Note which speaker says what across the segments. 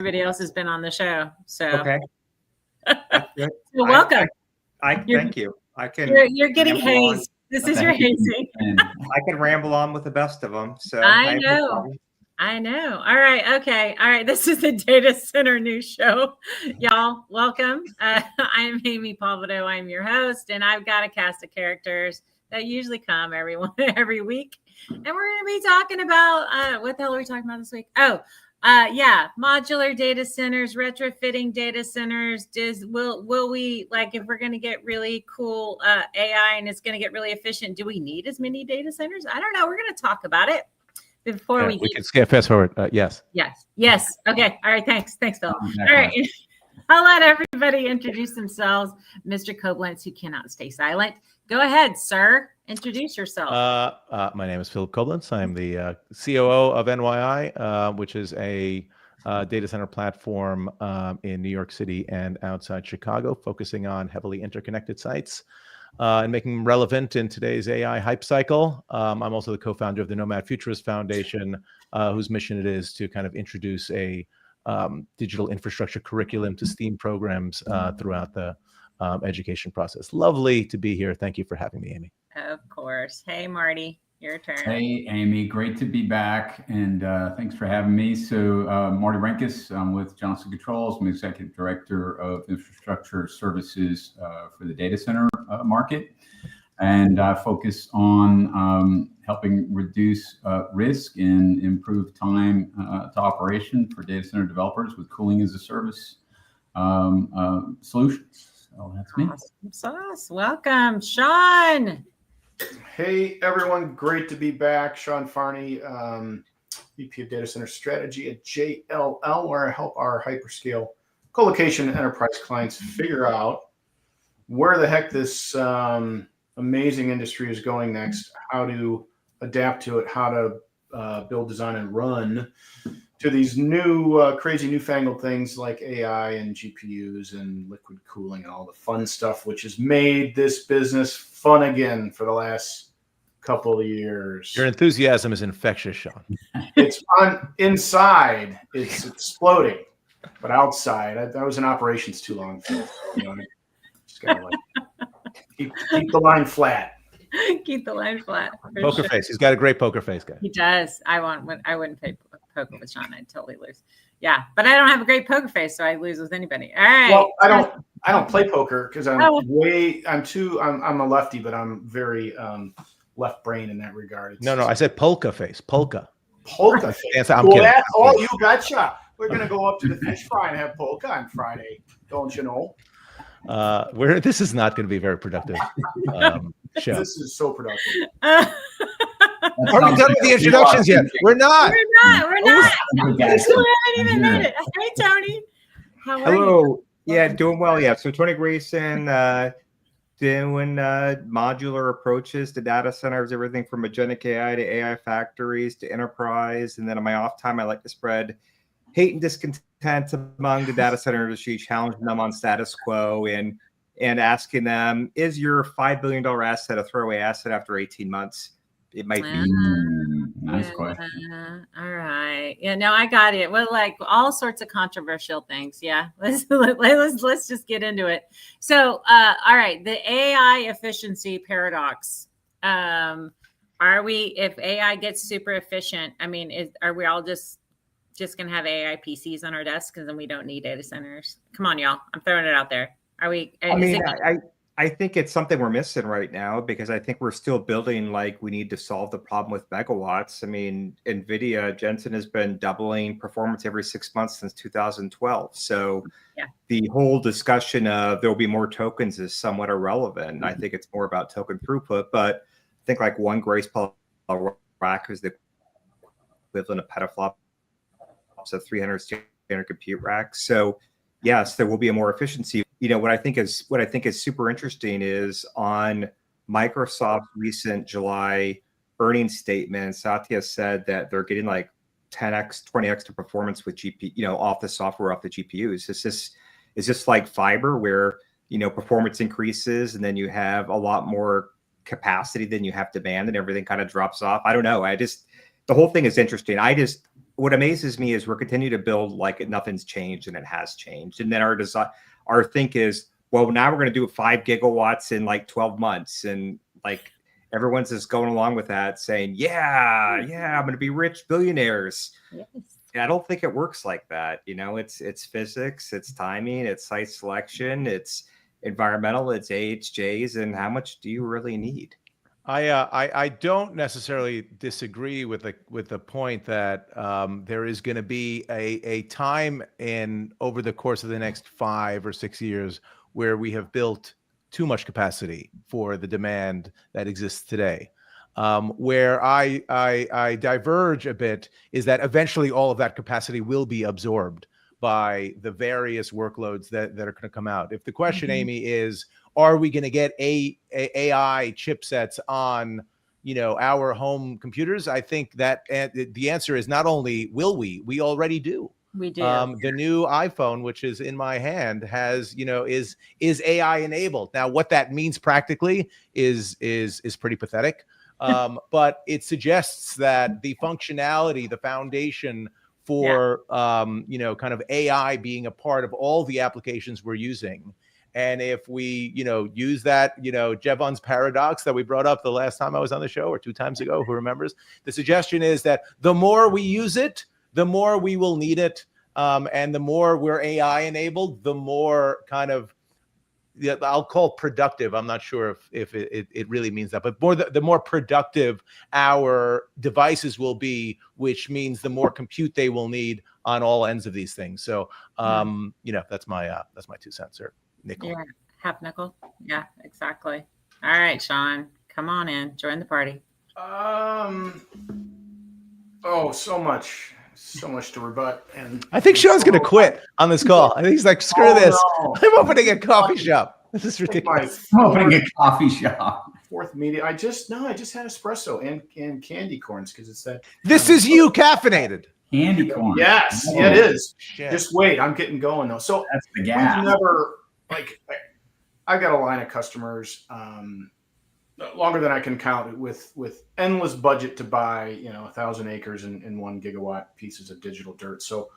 Speaker 1: everybody else has been on the show. So
Speaker 2: okay, that's good.
Speaker 1: so welcome.
Speaker 2: I thank you. I can.
Speaker 1: You're getting hazed. This is your hazing.
Speaker 2: I can ramble on with the best of them. So
Speaker 1: I know. I know. All right. Okay. All right. This is the Data Center News Show. Y'all, welcome. I'm Amy Palvido. I'm your host, and I've got a cast of characters that usually come every week. And we're going to be talking about what the hell are we talking about this week? Modular data centers, retrofitting data centers. Will we, like, if we're going to get really cool AI and it's going to get really efficient, do we need as many data centers? I don't know. We're going to talk about it before we
Speaker 3: can skip fast forward. Yes.
Speaker 1: Okay. All right. Thanks, Phil. All right. I'll let everybody introduce themselves. Mr. Koblenz, who cannot stay silent. Go ahead, sir. Introduce yourself.
Speaker 3: My name is Philip Koblenz. I'm the COO of NYI, which is a data center platform in New York City and outside Chicago, focusing on heavily interconnected sites and making them relevant in today's AI hype cycle. I'm also the co-founder of the Nomad Futurist Foundation, whose mission it is to kind of introduce a digital infrastructure curriculum to STEAM programs throughout the education process. Lovely to be here. Thank you for having me, Amy.
Speaker 1: Of course. Hey, Marty, your turn.
Speaker 4: Hey, Amy, great to be back, and thanks for having me. So, Marty Renkus, I'm with Johnson Controls. I'm Executive Director of Infrastructure Services for the data center market, and I focus on helping reduce risk and improve time to operation for data center developers with cooling as a service solutions. So that's me.
Speaker 1: Awesome sauce. Welcome, Sean.
Speaker 5: Hey, everyone. Great to be back. Sean Farney, VP of Data Center Strategy at JLL, where I help our hyperscale colocation and enterprise clients figure out where the heck this amazing industry is going next, how to adapt to it, how to build, design, and run to these new crazy newfangled things like AI and GPUs and liquid cooling and all the fun stuff, which has made this business fun again for the last couple of years.
Speaker 3: Your enthusiasm is infectious, Sean.
Speaker 5: It's inside, it's exploding, but outside, I was in operations too long. So, just gotta keep the line flat.
Speaker 1: Keep the line flat.
Speaker 3: Poker face. He's got a great poker face, guy.
Speaker 1: He does. I wouldn't play poker with Sean. I'd totally lose. Yeah, but I don't have a great poker face, so I lose with anybody. All right.
Speaker 5: Well, I don't play poker because I'm a lefty, but I'm very left brain in that regard.
Speaker 3: No, I said polka face. Polka
Speaker 5: face.
Speaker 3: Yes, I'm kidding.
Speaker 5: That's all you betcha. We're gonna go up to the fish fry and have polka on Friday. Don't you know?
Speaker 3: This is not going to be a very productive show.
Speaker 5: This is so productive.
Speaker 3: Are we done with the introductions yet? We're not.
Speaker 1: We're not. We haven't even made it. Hey, Tony. How are you?
Speaker 2: Hello. Yeah, doing well. Yeah. So Tony Grayson, doing modular approaches to data centers, everything from agentic AI to AI factories to enterprise. And then on my off time, I like to spread hate and discontent among the data center industry, challenging them on status quo and asking them, is your $5 billion asset a throwaway asset after 18 months? It might be.
Speaker 4: Nice question.
Speaker 1: All right. Yeah, no, I got it. Well, like all sorts of controversial things. Yeah. Let's just get into it. So, all right. The AI efficiency paradox. If AI gets super efficient, I mean, are we all just going to have AI PCs on our desks because then we don't need data centers? Come on, y'all. I'm throwing it out there. Are we?
Speaker 2: I think it's something we're missing right now because I think we're still building like we need to solve the problem with megawatts. I mean, NVIDIA, Jensen has been doubling performance every 6 months since 2012. So the whole discussion of there will be more tokens is somewhat irrelevant. I think it's more about token throughput, but I think like one Grayscale rack is the equivalent of petaflops of 300 standard compute racks. So yes, there will be a more efficiency. What I think is super interesting is on Microsoft's recent July earnings statement, Satya said that they're getting like 10x, 20x to performance with GPU, off the software, off the GPUs. Is this like fiber where, performance increases and then you have a lot more capacity than you have demand and everything kind of drops off? I don't know. The whole thing is interesting. what amazes me is we're continuing to build like nothing's changed, and it has changed. And then our think is, well, now we're going to do 5 gigawatts in like 12 months. And like everyone's just going along with that, saying, yeah, I'm going to be rich billionaires.
Speaker 1: Yes.
Speaker 2: I don't think it works like that. It's physics, it's timing, it's site selection, it's environmental, it's AHJs, and how much do you really need?
Speaker 3: I don't necessarily disagree with the point that there is going to be a time over the course of the next 5 or 6 years where we have built too much capacity for the demand that exists today. Where I diverge a bit is that eventually all of that capacity will be absorbed by the various workloads that are going to come out. If the question, Amy, is, are we going to get AI chipsets on, our home computers? I think that the answer is not only will we already do.
Speaker 1: We do.
Speaker 3: The new iPhone, which is in my hand, has, is AI enabled. Now, what that means practically is pretty pathetic. But it suggests that the functionality, the foundation for, kind of AI being a part of all the applications we're using. And if we, use that, Jevons paradox that we brought up the last time I was on the show, or 2 times ago, who remembers? The suggestion is that the more we use it, the more we will need it. And the more we're AI enabled, the more kind of, I'll call productive. I'm not sure if it really means that, but the more productive our devices will be, which means the more compute they will need on all ends of these things. So, that's my 2 cents, or nickel.
Speaker 1: Yeah, half nickel. Yeah, exactly. All right, Sean, come on in, join the party.
Speaker 5: So much to rebut. And
Speaker 3: I think Sean's going to quit on this call. I think he's like, screw this.
Speaker 5: No.
Speaker 3: I'm opening a coffee shop. This is ridiculous.
Speaker 4: I'm opening a coffee shop.
Speaker 5: 4th meeting. I just had espresso and candy corns because it's that.
Speaker 3: This is you caffeinated.
Speaker 4: Candy corn.
Speaker 5: Yes,
Speaker 4: Oh,
Speaker 5: it is.
Speaker 3: Shit.
Speaker 5: Just wait, I'm getting going though. So
Speaker 4: That's the
Speaker 5: we've
Speaker 4: gas.
Speaker 5: never I've got a line of customers longer than I can count with endless budget to buy 1,000 acres and 1 gigawatt pieces of digital dirt. So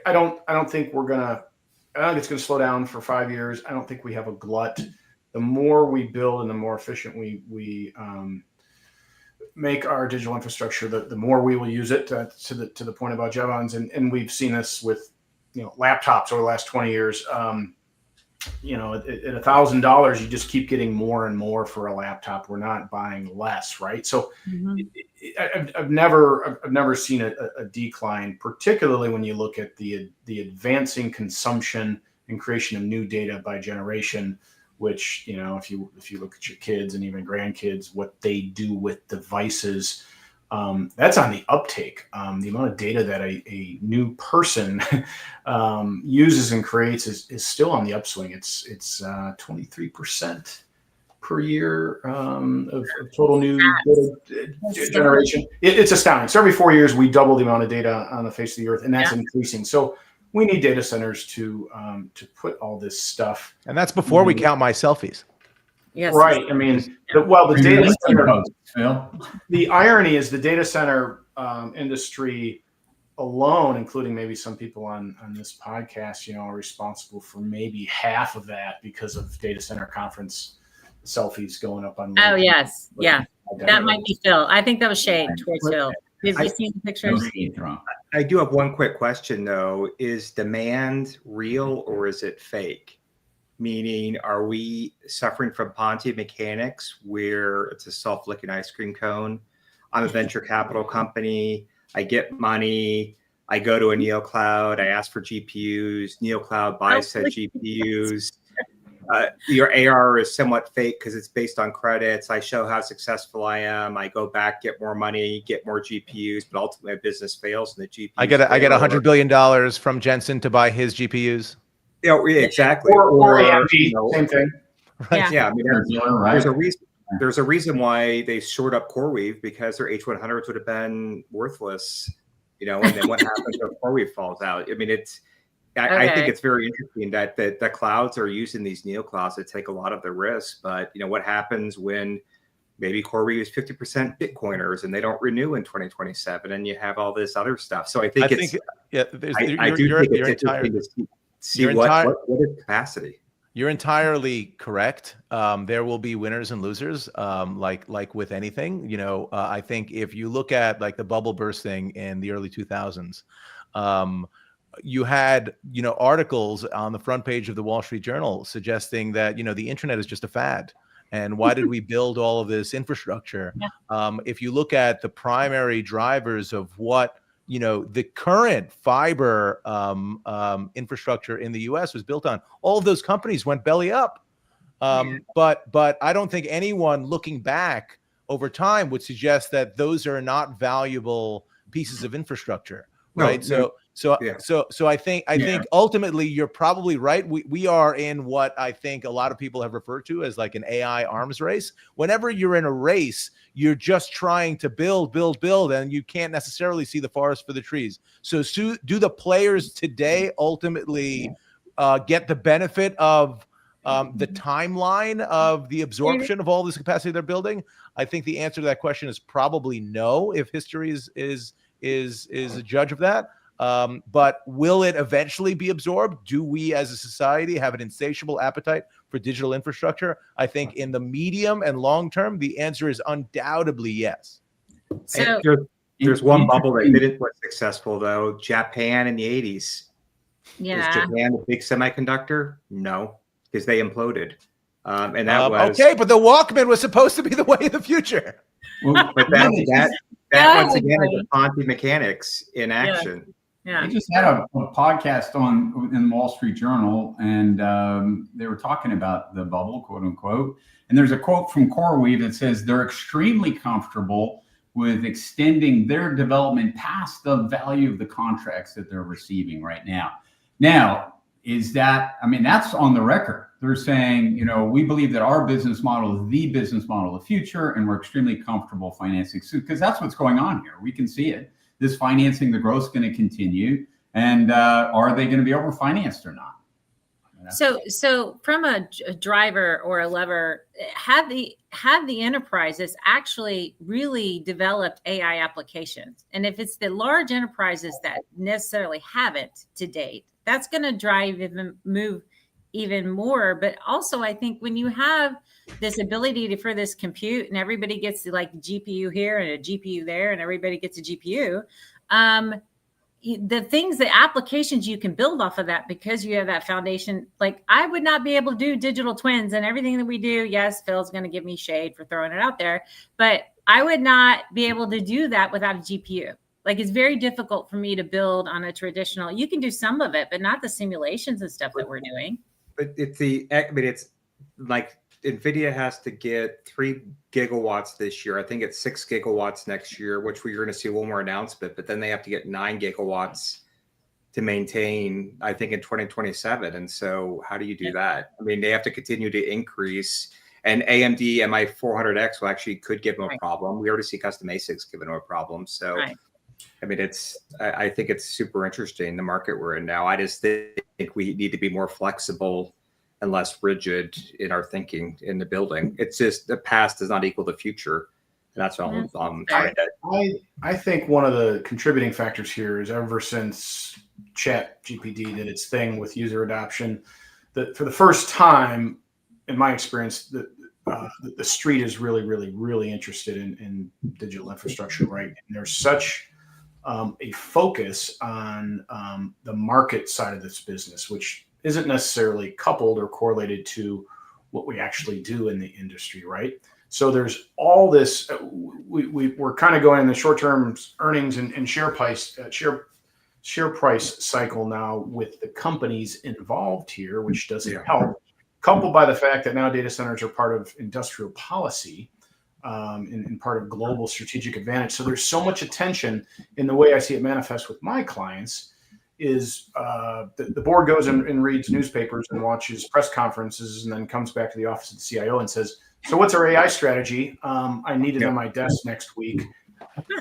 Speaker 5: I don't think I don't think it's gonna slow down for 5 years. I don't think we have a glut. The more we build and the more efficient we make our digital infrastructure, the more we will use it to the point about Jevons. And we've seen this with laptops over the last 20 years. At $1,000, you just keep getting more and more for a laptop. We're not buying less, right? So I've never seen a decline, particularly when you look at the advancing consumption and creation of new data by generation. Which if you look at your kids and even grandkids, what they do with devices, that's on the uptake. The amount of data that a new person uses and creates is still on the upswing. It's 23% per year of total new data generation. It's astounding. So every 4 years, we double the amount of data on the face of the earth, and that's increasing. So we need data centers to put all this stuff.
Speaker 3: And that's before we count my selfies.
Speaker 1: Yes.
Speaker 5: Right. I mean, the data center.
Speaker 4: Phil.
Speaker 5: The irony is the data center industry alone, including maybe some people on this podcast, are responsible for maybe half of that because of data center conference selfies going up on.
Speaker 1: Oh, yes. Yeah. That might be Phil. I think that was shade towards Phil. Have you seen the pictures?
Speaker 2: I do have one quick question though. Is demand real or is it fake? Meaning, are we suffering from Ponzi mechanics where it's a self-licking ice cream cone? I'm a venture capital company. I get money. I go to a NeoCloud. I ask for GPUs. NeoCloud buys said GPUs. Your ARR is somewhat fake because it's based on credits. I show how successful I am. I go back, get more money, get more GPUs, but ultimately my business fails and the GPUs.
Speaker 3: I get $100 billion from Jensen to buy his GPUs.
Speaker 2: Yeah, exactly.
Speaker 5: Or AMD, same thing.
Speaker 3: Right.
Speaker 2: Yeah, I mean,
Speaker 4: Right.
Speaker 2: there's a reason. There's a reason why they shored up CoreWeave, because their H100s would have been worthless, and then what happens if CoreWeave falls out? I mean, I think it's very interesting that the clouds are using these NeoClouds to take a lot of the risk, but what happens when maybe CoreWeave is 50% Bitcoiners and they don't renew in 2027, and you have all this other stuff. So I think I do think it's interesting to see what is capacity.
Speaker 3: You're entirely correct. There will be winners and losers, like with anything. I think if you look at like the bubble bursting in the early 2000s, you had articles on the front page of the Wall Street Journal suggesting that the internet is just a fad. And why did we build all of this infrastructure? Yeah. If you look at the primary drivers of what the current fiber infrastructure in the U.S. was built on, all of those companies went belly up. But I don't think anyone looking back over time would suggest that those are not valuable pieces of infrastructure, right? So I think ultimately you're probably right. We are in what I think a lot of people have referred to as like an AI arms race. Whenever you're in a race, you're just trying to build, and you can't necessarily see the forest for the trees. So do the players today ultimately get the benefit of the timeline of the absorption of all this capacity they're building? I think the answer to that question is probably no, if history is a judge of that. But will it eventually be absorbed? Do we as a society have an insatiable appetite for digital infrastructure? I think in the medium and long term, the answer is undoubtedly yes.
Speaker 1: So
Speaker 2: there's one bubble that didn't was successful though. Japan in the 80s.
Speaker 1: Yeah.
Speaker 2: Was Japan a big semiconductor? No, because they imploded. And that was
Speaker 3: okay, but the Walkman was supposed to be the way of the future.
Speaker 2: Well, but that once again is the Ponzi mechanics in action.
Speaker 1: Yeah.
Speaker 4: They just had a podcast in the Wall Street Journal, and they were talking about the bubble, quote unquote. And there's a quote from CoreWeave that says they're extremely comfortable with extending their development past the value of the contracts that they're receiving right now. Now, that's on the record. They're saying, we believe that our business model is the business model of the future, and we're extremely comfortable financing, because that's what's going on here. We can see it. This financing, the growth is going to continue, and are they going to be overfinanced or not?
Speaker 1: So from a driver or a lever, have the enterprises actually really developed AI applications? And if it's the large enterprises that necessarily haven't to date, that's going to move even more. But also, I think when you have this ability for this compute and everybody gets like a GPU here and a GPU there and everybody gets a GPU, the applications you can build off of that, because you have that foundation. Like, I would not be able to do digital twins and everything that we do. Yes, Phil's going to give me shade for throwing it out there, but I would not be able to do that without a GPU. Like, it's very difficult for me to build on a traditional. You can do some of it, but not the simulations and stuff that we're doing.
Speaker 2: But it's like NVIDIA has to get 3 gigawatts this year. I think it's 6 gigawatts next year, which we're going to see one more announcement. But then they have to get 9 gigawatts to maintain, I think, in 2027. And so how do you do that? I mean, they have to continue to increase. And AMD MI400X could give them a problem. We already see custom ASICs giving them a problem. So, right. I mean, I think it's super interesting, the market we're in now. I just think we need to be more flexible and less rigid in our thinking in the building. It's just the past does not equal the future. And that's what I'm trying to.
Speaker 5: I think one of the contributing factors here is ever since ChatGPT did its thing with user adoption, that for the first time, in my experience, the street is really, really, really interested in digital infrastructure, right? And there's such a focus on the market side of this business, which isn't necessarily coupled or correlated to what we actually do in the industry, right? So there's all this. We're kind of going in the short-term earnings and share price cycle now with the companies involved here, which doesn't help. Coupled by the fact that now data centers are part of industrial policy and part of global strategic advantage. So there's so much attention in the way I see it manifest with my clients is the board goes and reads newspapers and watches press conferences and then comes back to the office of the CIO and says, so what's our AI strategy? I need it on my desk next week.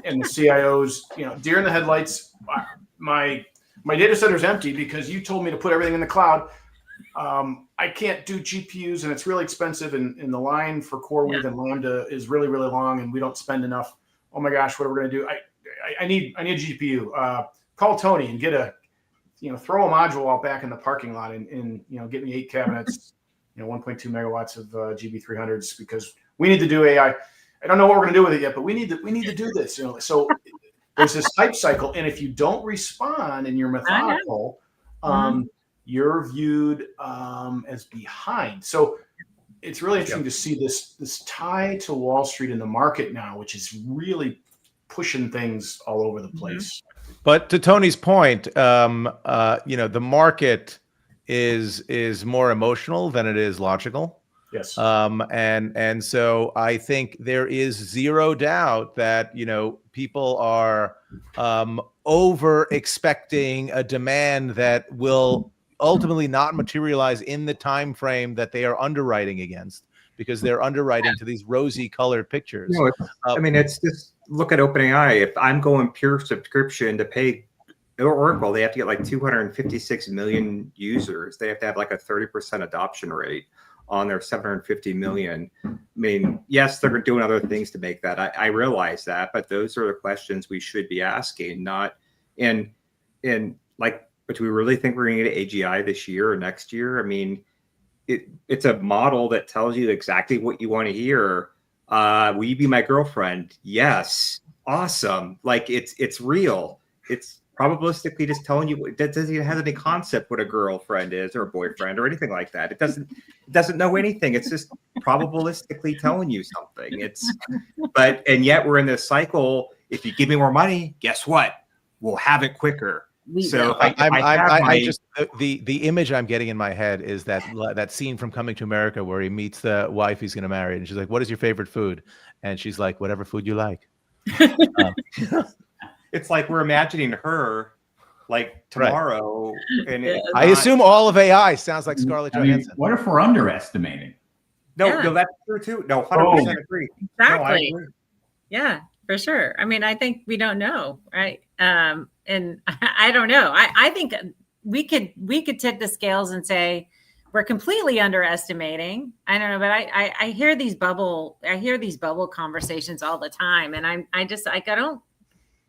Speaker 5: And the CIO's, deer in the headlights, my data center's empty because you told me to put everything in the cloud. I can't do GPUs and it's really expensive, and the line for CoreWeave and Lambda is really, really long, and we don't spend enough. Oh my gosh, what are we going to do? I need a GPU. Call Tony and get throw a module out back in the parking lot and get me 8 cabinets, 1.2 megawatts of GB300s, because we need to do AI. I don't know what we're going to do with it yet, but we need to do this. So there's this hype cycle, and if you don't respond and you're methodical, you're viewed as behind. So it's really interesting to see this tie to Wall Street in the market now, which is really pushing things all over the place.
Speaker 3: But to Tony's point, the market is more emotional than it is logical.
Speaker 5: Yes.
Speaker 3: And so I think there is zero doubt that, people are over expecting a demand that will ultimately not materialize in the time frame that they are underwriting against, because they're underwriting to these rosy colored pictures.
Speaker 2: No, it's just look at OpenAI. If I'm going pure subscription to pay Oracle, they have to get like 256 million users. They have to have like a 30% adoption rate on their 750 million. I mean, yes, they're doing other things to make that. I realize that, but those are the questions we should be asking, not in like, but do we really think we're going to get AGI this year or next year? I mean, it's a model that tells you exactly what you want to hear. Will you be my girlfriend? Yes. Awesome. Like it's real. It's probabilistically just telling you. That doesn't even have any concept what a girlfriend is or a boyfriend or anything like that. It doesn't know anything. It's just probabilistically telling you something. And yet we're in this cycle. If you give me more money, guess what? We'll have it quicker.
Speaker 3: The image I'm getting in my head is that scene from Coming to America where he meets the wife he's going to marry, and she's like, "What is your favorite food?" And she's like, "Whatever food you like."
Speaker 2: It's like we're imagining her like tomorrow, and
Speaker 3: I assume all of AI sounds like Scarlett Johansson.
Speaker 4: What if we're underestimating?
Speaker 2: No, that's true too. No, 100% agree.
Speaker 1: Exactly.
Speaker 2: No,
Speaker 1: yeah, for sure. I mean, I think we don't know, right? And I don't know. I think we could tip the scales and say we're completely underestimating. I don't know, but I hear these bubble conversations all the time, and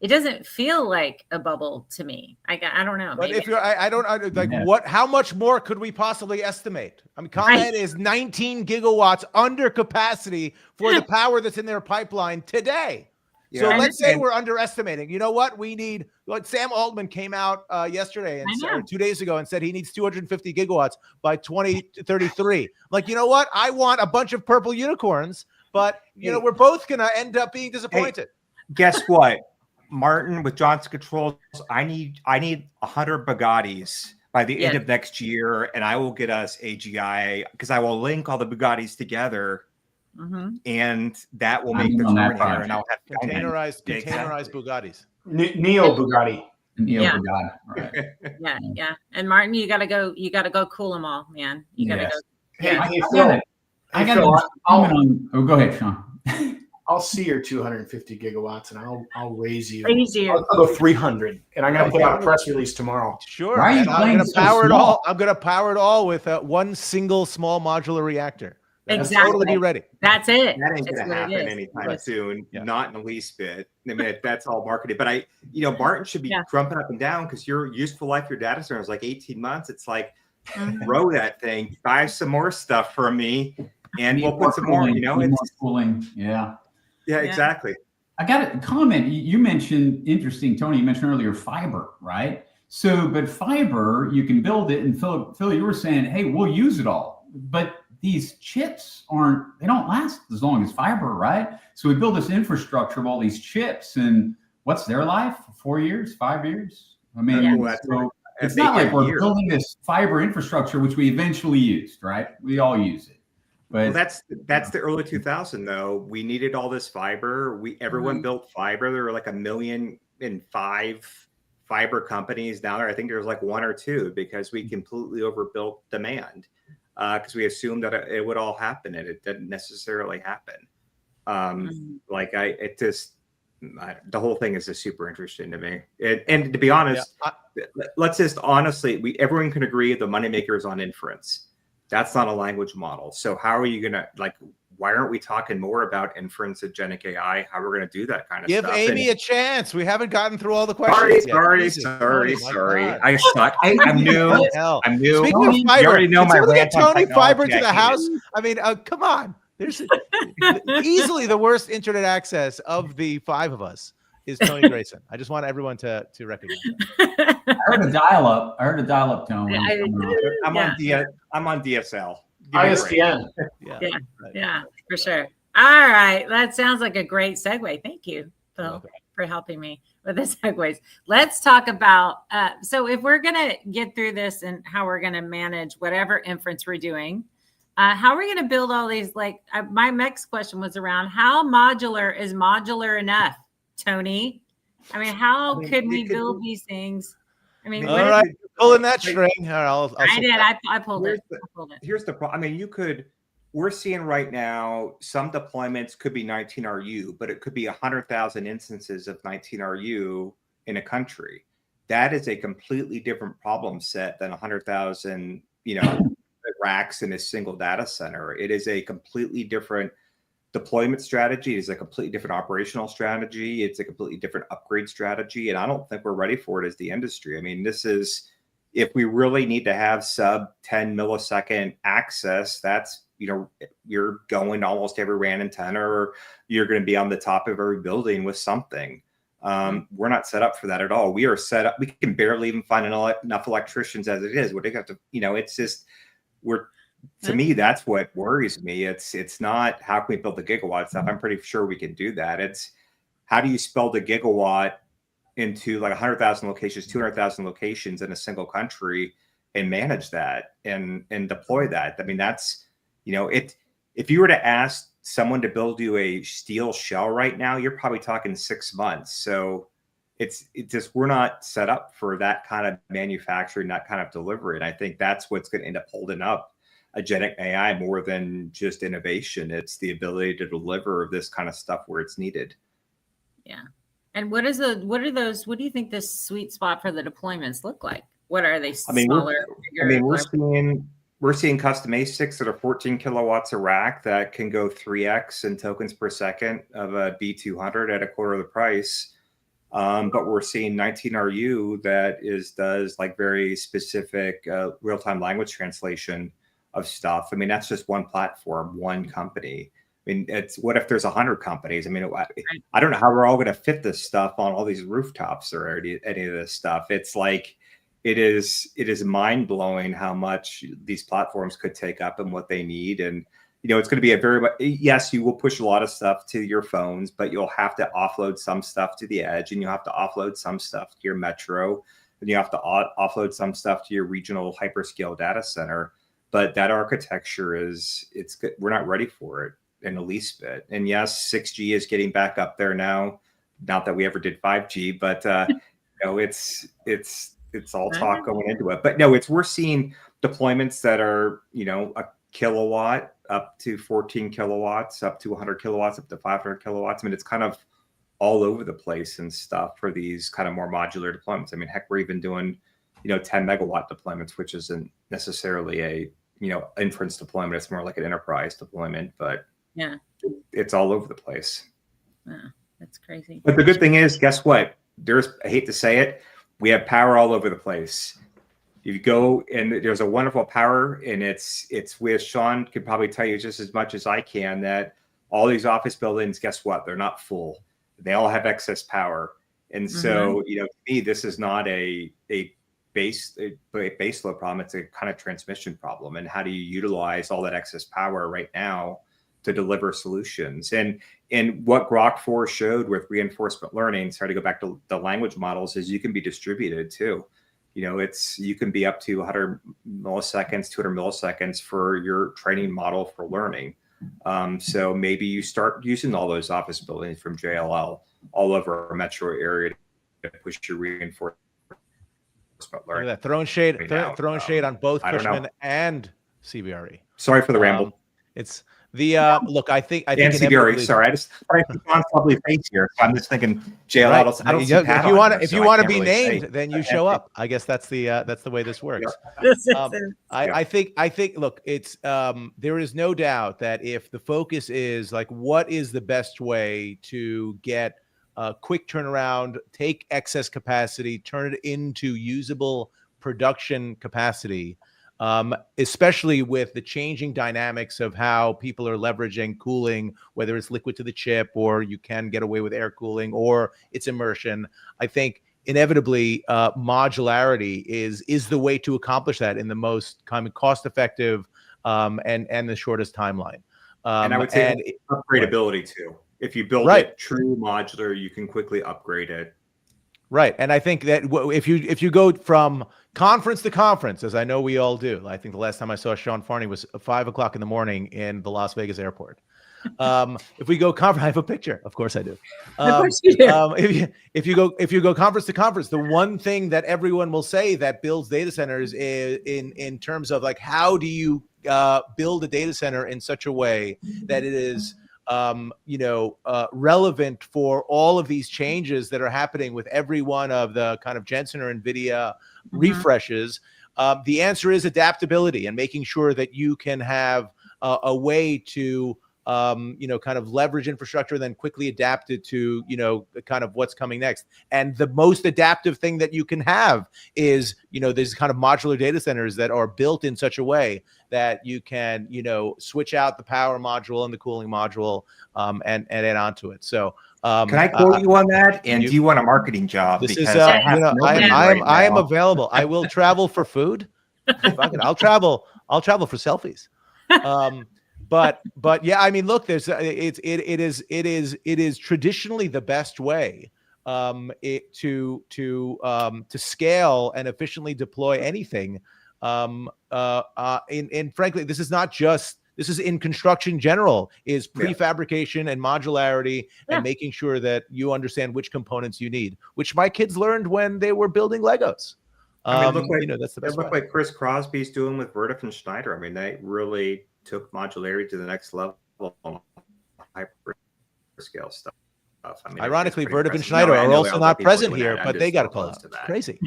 Speaker 1: it doesn't feel like a bubble to me. I don't know.
Speaker 3: But if I don't like what, how much more could we possibly estimate? I mean, ComEd is 19 gigawatts under capacity for the power that's in their pipeline today. Yeah. So let's say we're underestimating. You know what? We need, like Sam Altman came out yesterday and 2 days ago and said he needs 250 gigawatts by 2033. Like, you know what? I want a bunch of purple unicorns, but we're both going to end up being disappointed.
Speaker 2: Hey, guess what? Martin with Johnson Controls, I need 100 Bugattis by the end of next year, and I will get us AGI because I will link all the Bugattis together. Mm-hmm. And that will make the turn here, and I'll have
Speaker 3: containerized Bugattis.
Speaker 5: Neo Bugatti.
Speaker 4: Bugatti. Right.
Speaker 1: Yeah. And Martin, you gotta go cool them all, man. You gotta go.
Speaker 5: Hey, Phil.
Speaker 4: I got to comment on. Oh, go ahead, Sean.
Speaker 5: I'll see your 250 gigawatts, and I'll raise you.
Speaker 1: I'll
Speaker 5: go 300, and I'm gonna put out a press release tomorrow.
Speaker 3: Sure. I'm gonna power it all. I'm gonna power it all with one single small modular reactor.
Speaker 1: Exactly.
Speaker 3: Totally be ready.
Speaker 1: That's it.
Speaker 2: That ain't going to happen anytime soon. Yeah. Not in the least bit. I mean, that's all marketed. But Martin should be jumping up and down because your useful life, your data center is like 18 months. It's like, grow that thing, buy some more stuff from me, and we'll put some more.
Speaker 4: It's cooling. Yeah,
Speaker 2: exactly.
Speaker 4: I got a comment. You mentioned interesting, Tony. You mentioned earlier fiber, right? So, but fiber, you can build it, and Phil, you were saying, hey, we'll use it all, but these chips they don't last as long as fiber, right? So we build this infrastructure of all these chips, and what's their life? 4 years, 5 years? I mean, so it's not like we're building this fiber infrastructure, which we eventually used, right? We all use it. But
Speaker 2: that's the early 2000s, though. We needed all this fiber. Everyone built fiber. There were like 1,000,005 fiber companies down there. I think there was like 1 or 2 because we completely overbuilt demand. Because we assumed that it would all happen, and it didn't necessarily happen. the whole thing is just super interesting to me. And to be honest, let's just honestly, everyone can agree the moneymaker is on inference. That's not a language model. So how are you going to, like, why aren't we talking more about inference, agentic AI, how we're going to do that kind of
Speaker 3: Give
Speaker 2: stuff?
Speaker 3: Amy a chance. We haven't gotten through all the questions yet.
Speaker 2: Sorry.
Speaker 3: My God.
Speaker 2: I suck. I'm new.
Speaker 3: Hell.
Speaker 2: I'm new.
Speaker 3: Speaking of
Speaker 2: You
Speaker 3: fiber,
Speaker 2: already know
Speaker 3: can
Speaker 2: my
Speaker 3: someone get
Speaker 2: rant on
Speaker 3: Tony fiber
Speaker 2: technology.
Speaker 3: to the
Speaker 2: I hate
Speaker 3: house?
Speaker 2: it.
Speaker 3: I mean, come on. There's easily the worst internet access of the five of us is Tony Grayson. I just want everyone to recognize that.
Speaker 4: I heard a dial-up tone.
Speaker 2: I'm on DSL. Give me a break.
Speaker 5: ISDN.
Speaker 1: Yeah, for sure. All right. That sounds like a great segue. Thank you, Phil,
Speaker 3: welcome.
Speaker 1: for helping me with the segues. Let's talk about, so if we're going to get through this and how we're going to manage whatever inference we're doing, how are we going to build all these? Like, my next question was around how modular is modular enough, Tony? I mean, how could we build these things? I mean,
Speaker 3: All right, pulling that string. All right, I'll
Speaker 1: I did. I pulled it.
Speaker 2: Here's the problem. I mean, we're seeing right now some deployments could be 19RU, but it could be 100,000 instances of 19RU in a country. That is a completely different problem set than 100,000, racks in a single data center. It is a completely different deployment strategy. It's a completely different operational strategy. It's a completely different upgrade strategy. And I don't think we're ready for it as the industry. I mean, if we really need to have sub 10 millisecond access, that's, you're going to almost every RAN antenna, or you're going to be on the top of every building with something. We're not set up for that at all. We are set up. We can barely even find enough electricians as it is. What do you have to, it's just, to me, that's what worries me. It's not how can we build the gigawatt stuff. I'm pretty sure we can do that. It's how do you spell the gigawatt into like 100,000 locations, 200,000 locations in a single country and manage that and deploy that. I mean, that's, if you were to ask someone to build you a steel shell right now, you're probably talking 6 months. So it's just, we're not set up for that kind of manufacturing, that kind of delivery. And I think that's what's going to end up holding up agentic AI more than just innovation. It's the ability to deliver this kind of stuff where it's needed.
Speaker 1: Yeah. And what do you think this sweet spot for the deployments look like? What are they? Smaller, bigger?
Speaker 2: We're seeing custom ASICs that are 14 kilowatts a rack that can go 3x in tokens per second of a B200 at a quarter of the price. But we're seeing 19RU that does like very specific real-time language translation of stuff. I mean, that's just one platform, one company. I mean, what if there's 100 companies? I mean, I don't know how we're all going to fit this stuff on all these rooftops or any of this stuff. It's like, it is mind blowing how much these platforms could take up and what they need. And, it's going to be yes, you will push a lot of stuff to your phones, but you'll have to offload some stuff to the edge, and you'll have to offload some stuff to your metro, and you have to offload some stuff to your regional hyperscale data center. But that architecture it's good. We're not ready for it in the least bit. And yes, 6G is getting back up there now. Not that we ever did 5G, but it's all talk going into it. But no, we're seeing deployments that are, a kilowatt up to 14 kilowatts, up to 100 kilowatts, up to 500 kilowatts. I mean, it's kind of all over the place and stuff for these kind of more modular deployments. I mean, heck, we're even doing, 10 megawatt deployments, which isn't necessarily a, inference deployment. It's more like an enterprise deployment, but
Speaker 1: yeah,
Speaker 2: it's all over the place.
Speaker 1: Yeah, that's crazy.
Speaker 2: But the good thing is, guess what? I hate to say it, we have power all over the place. You go and there's a wonderful power, and it's with Sean could probably tell you just as much as I can that all these office buildings, guess what? They're not full. They all have excess power. And so, to me, this is not a base load problem. It's a kind of transmission problem. And how do you utilize all that excess power right now to deliver solutions? And what Grok 4 showed with reinforcement learning, sorry to go back to the language models, is you can be distributed too. You can be up to 100 milliseconds, 200 milliseconds for your training model for learning. So maybe you start using all those office buildings from JLL all over a metro area to push your reinforcement learning.
Speaker 3: Look at that. Throwing shade on both Cushman and CBRE.
Speaker 2: Sorry for the ramble.
Speaker 3: Look, I think
Speaker 2: Nancy Berry, sorry, I see John's lovely face here, so I'm just thinking JLL.
Speaker 3: Right.
Speaker 2: I don't see Pat
Speaker 3: if you want
Speaker 2: on
Speaker 3: to,
Speaker 2: here,
Speaker 3: if you
Speaker 2: so I
Speaker 3: want to
Speaker 2: can't
Speaker 3: be
Speaker 2: really say.
Speaker 3: named, then you show up. I guess that's the way this works.
Speaker 1: This is-
Speaker 3: I think look, it's there is no doubt that if the focus is like what is the best way to get a quick turnaround, take excess capacity, turn it into usable production capacity, especially with the changing dynamics of how people are leveraging cooling, whether it's liquid to the chip or you can get away with air cooling or it's immersion. I think inevitably modularity is the way to accomplish that in the most kind of cost-effective and the shortest timeline.
Speaker 2: And I would say upgradability too. If you build
Speaker 3: Right.
Speaker 2: it true modular, you can quickly upgrade it.
Speaker 3: Right, and I think that if you go from conference to conference, as I know we all do, I think the last time I saw Sean Farney was 5 o'clock in the morning in the Las Vegas airport. If we go conference, I have a picture. Of course I do.
Speaker 1: Of course you do.
Speaker 3: If you go conference to conference, the one thing that everyone will say that builds data centers is in terms of like how do you build a data center in such a way that it is relevant for all of these changes that are happening with every one of the kind of Jensen or NVIDIA refreshes. The answer is adaptability and making sure that you can have a way to kind of leverage infrastructure, then quickly adapt it to, kind of what's coming next. And the most adaptive thing that you can have is, these kind of modular data centers that are built in such a way that you can, switch out the power module and the cooling module and add on to it. So
Speaker 2: can I quote you on that? And do you want a marketing job?
Speaker 3: This
Speaker 2: because
Speaker 3: is, I am
Speaker 2: now.
Speaker 3: available. I will travel for food. Fuck it, I'll travel for selfies. But yeah, I mean, look, there's it is traditionally the best way to scale and efficiently deploy anything. And frankly, this is in construction general, is prefabrication and modularity and making sure that you understand which components you need, which my kids learned when they were building Legos.
Speaker 2: I mean,
Speaker 3: that's the best
Speaker 2: it looked like Chris Crosby's doing with Vertiv and Schneider. I mean, they really took modularity to the next level on hyperscale stuff. I mean,
Speaker 3: ironically,
Speaker 2: it's pretty
Speaker 3: Vertiv and
Speaker 2: impressive.
Speaker 3: Schneider
Speaker 2: I
Speaker 3: are
Speaker 2: know
Speaker 3: also
Speaker 2: other
Speaker 3: not
Speaker 2: people
Speaker 3: present
Speaker 2: doing
Speaker 3: here,
Speaker 2: that.
Speaker 3: but
Speaker 2: I'm
Speaker 3: they
Speaker 2: just
Speaker 3: got a
Speaker 2: so
Speaker 3: call
Speaker 2: close
Speaker 3: out.
Speaker 2: to that,
Speaker 3: Crazy.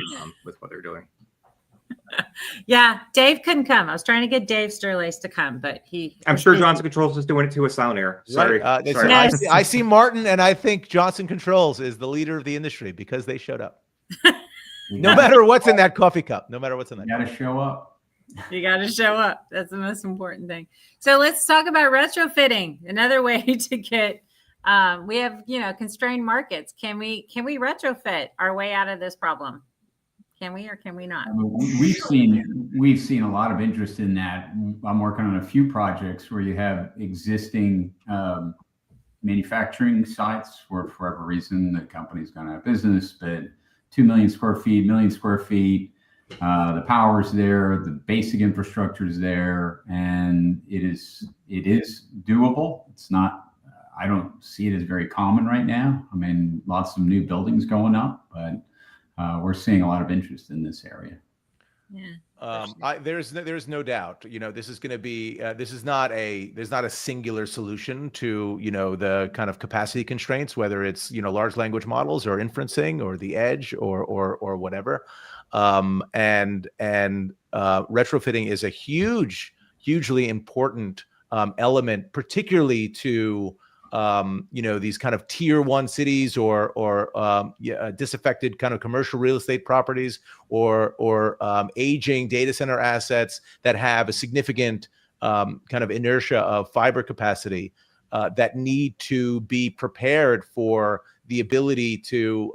Speaker 2: with what they're doing.
Speaker 1: Yeah, Dave couldn't come. I was trying to get Dave Sterlace to come, but
Speaker 2: I'm sure Johnson Controls is doing it to a sound air. Sorry.
Speaker 3: Right.
Speaker 2: Sorry.
Speaker 1: Yes.
Speaker 3: I see Martin, and I think Johnson Controls is the leader of the industry because they showed up. No matter what's in that coffee cup. No matter what's in that.
Speaker 4: You got to show up.
Speaker 1: You got to show up. That's the most important thing. So let's talk about retrofitting. Another way to get, we have, constrained markets. Can we retrofit our way out of this problem? Can we, or can we not?
Speaker 4: I mean, we've seen a lot of interest in that. I'm working on a few projects where you have existing manufacturing sites where, for whatever reason, the company's gone out of business, but 2 million square feet, million square feet. The power's there, the basic infrastructure is there, and it is doable. It's not. I don't see it as very common right now. I mean, lots of new buildings going up, but we're seeing a lot of interest in this area.
Speaker 1: Yeah.
Speaker 3: There's no doubt. This is going to be. There's not a singular solution to the kind of capacity constraints, whether it's large language models or inferencing or the edge or whatever. And retrofitting is a hugely important element, particularly to these kind of tier 1 cities or disaffected kind of commercial real estate properties or aging data center assets that have a significant kind of inertia of fiber capacity that need to be prepared for the ability to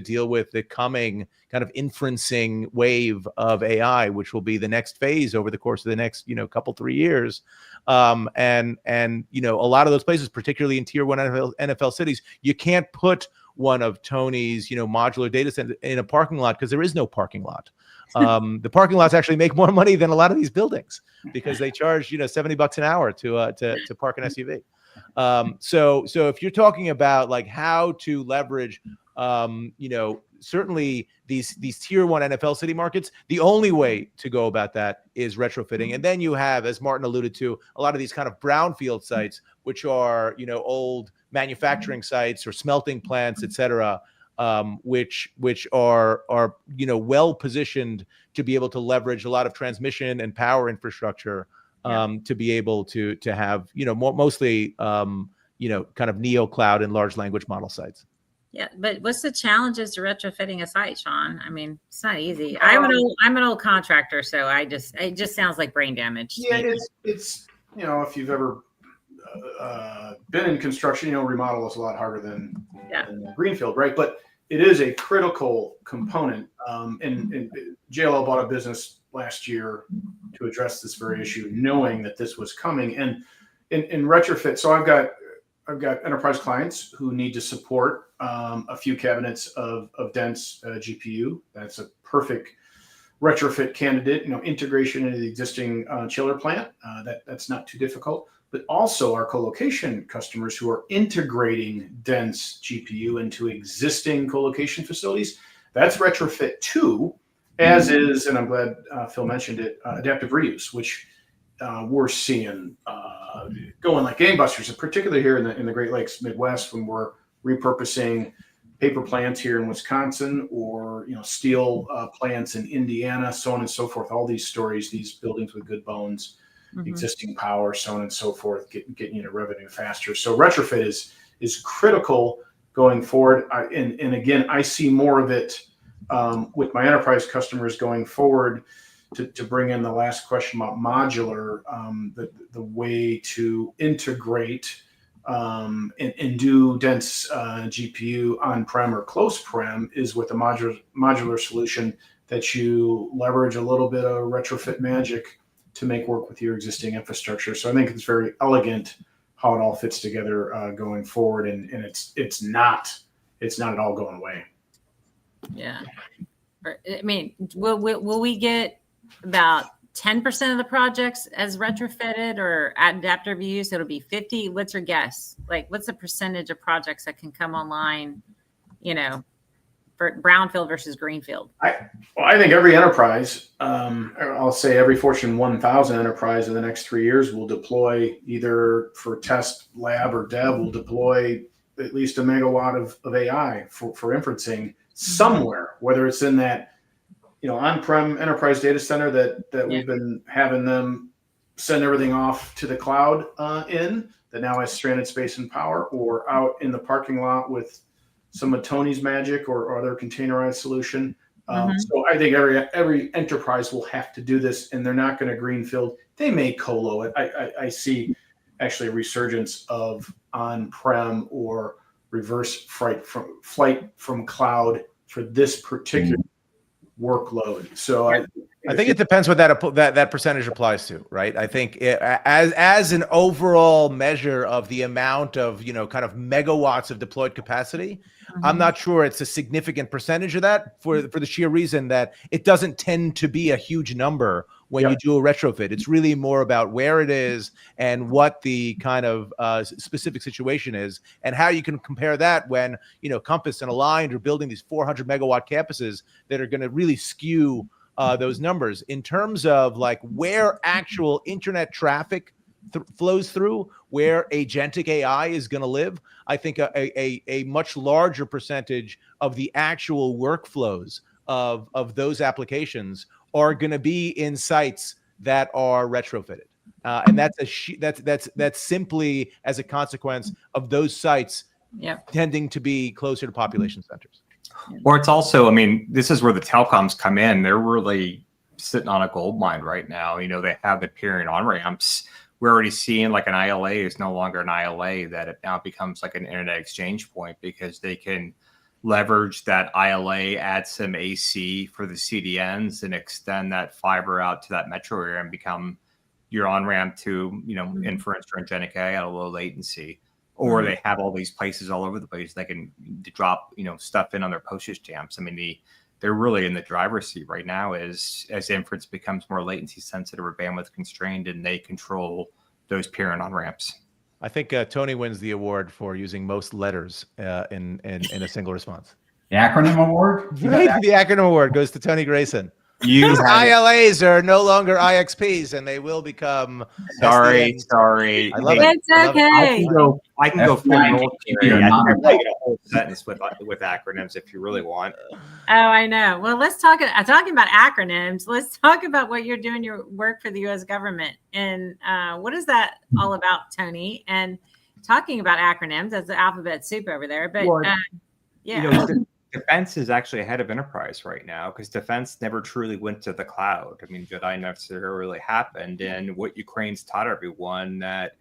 Speaker 3: deal with the coming kind of inferencing wave of AI, which will be the next phase over the course of the next couple 3 years. And a lot of those places, particularly in tier 1 NFL cities, you can't put one of Tony's modular data centers in a parking lot because there is no parking lot. The parking lots actually make more money than a lot of these buildings because they charge $70 an hour to park an SUV. So if you're talking about like how to leverage certainly these tier 1 NFL city markets, the only way to go about that is retrofitting. And then you have, as Martin alluded to, a lot of these kind of brownfield sites, which are, old manufacturing sites or smelting plants, et cetera, which are well positioned to be able to leverage a lot of transmission and power infrastructure to be able to have mostly kind of neo cloud and large language model sites.
Speaker 1: Yeah, but what's the challenges to retrofitting a site, Sean? I mean, it's not easy. I'm an old contractor, so it just sounds like brain damage.
Speaker 5: Yeah, it's if you've ever been in construction, remodel is a lot harder than greenfield, right? But it is a critical component. And JLL bought a business last year to address this very issue, knowing that this was coming. And in retrofit, so I've got enterprise clients who need to support a few cabinets of dense GPU. That's a perfect retrofit candidate. Integration into the existing chiller plant. That's not too difficult. But also our co-location customers who are integrating dense GPU into existing co-location facilities. That's retrofit too, as is, and I'm glad Phil mentioned it, adaptive reuse, which we're seeing going like gangbusters, particularly here in the Great Lakes Midwest, when we're repurposing paper plants here in Wisconsin or steel plants in Indiana, so on and so forth. All these stories, these buildings with good bones, existing power, so on and so forth, getting into revenue faster. So retrofit is critical going forward. And again, I see more of it with my enterprise customers going forward. To bring in the last question about modular, the way to integrate and do dense GPU on-prem or close-prem is with a modular solution that you leverage a little bit of retrofit magic to make work with your existing infrastructure. So I think it's very elegant how it all fits together going forward, and it's not at all going away.
Speaker 1: Yeah, I mean, will we get about 10% of the projects as retrofitted or adaptive reuse? It'll be 50. What's your guess? Like, what's the percentage of projects that can come online, for brownfield versus greenfield?
Speaker 5: I think every enterprise, I'll say every Fortune 1000 enterprise in the next 3 years will deploy, either for test lab or dev, will deploy at least 1 megawatt of AI for inferencing somewhere, whether it's in that on-prem enterprise data center that we've been having them send everything off to the cloud that now has stranded space and power, or out in the parking lot with some of Tony's magic or other containerized solution. So I think every enterprise will have to do this, and they're not going to greenfield. They may colo it. I see actually a resurgence of on-prem or reverse flight from cloud for this particular workload. So
Speaker 3: I think it depends what that percentage applies to, right? I think as an overall measure of the amount of kind of megawatts of deployed capacity, I'm not sure it's a significant percentage of that for the sheer reason that it doesn't tend to be a huge number when you do a retrofit. It's really more about where it is and what the kind of specific situation is, and how you can compare that when Compass and Aligned are building these 400 megawatt campuses that are going to really skew those numbers in terms of like where actual internet traffic flows through, where agentic AI is going to live. I think a much larger percentage of the actual workflows of those applications are going to be in sites that are retrofitted, and that's simply as a consequence of those sites tending to be closer to population centers.
Speaker 2: Or it's also, I mean, this is where the telecoms come in. They're really sitting on a gold mine right now. They have the peering on ramps. We're already seeing like an ILA is no longer an ILA, that it now becomes like an internet exchange point, because they can leverage that ILA, add some AC for the CDNs, and extend that fiber out to that metro area and become your on-ramp to, inference or agentic AI at a low latency. Or they have all these places all over the place they can drop, stuff in on their postage stamps. I mean, they're really in the driver's seat right now as inference becomes more latency sensitive or bandwidth constrained, and they control those peering on ramps.
Speaker 3: I think Tony wins the award for using most letters in a single response.
Speaker 4: The acronym award? You got that?
Speaker 3: The acronym award goes to Tony Grayson.
Speaker 2: You
Speaker 3: These
Speaker 2: have it.
Speaker 3: ILAs are no longer IXPs, and they will become.
Speaker 2: Sorry,
Speaker 3: SDNs.
Speaker 2: sorry.
Speaker 3: I love
Speaker 2: Hey,
Speaker 3: it.
Speaker 1: It's
Speaker 3: I love it.
Speaker 1: okay.
Speaker 2: I can go full
Speaker 4: F9
Speaker 2: military.
Speaker 4: or
Speaker 2: I
Speaker 4: not.
Speaker 2: can make it a whole sentence with acronyms if you really want.
Speaker 1: Oh, I know. Well, let's talk. Talking about acronyms. Let's talk about what you're doing your work for the U.S. government, and what is that all about, Tony? And talking about acronyms, that's the alphabet soup over there. But
Speaker 2: Well,
Speaker 1: yeah,
Speaker 2: You know, defense is actually ahead of enterprise right now because defense never truly went to the cloud. I mean, Jedi never really happened. And what Ukraine's taught everyone that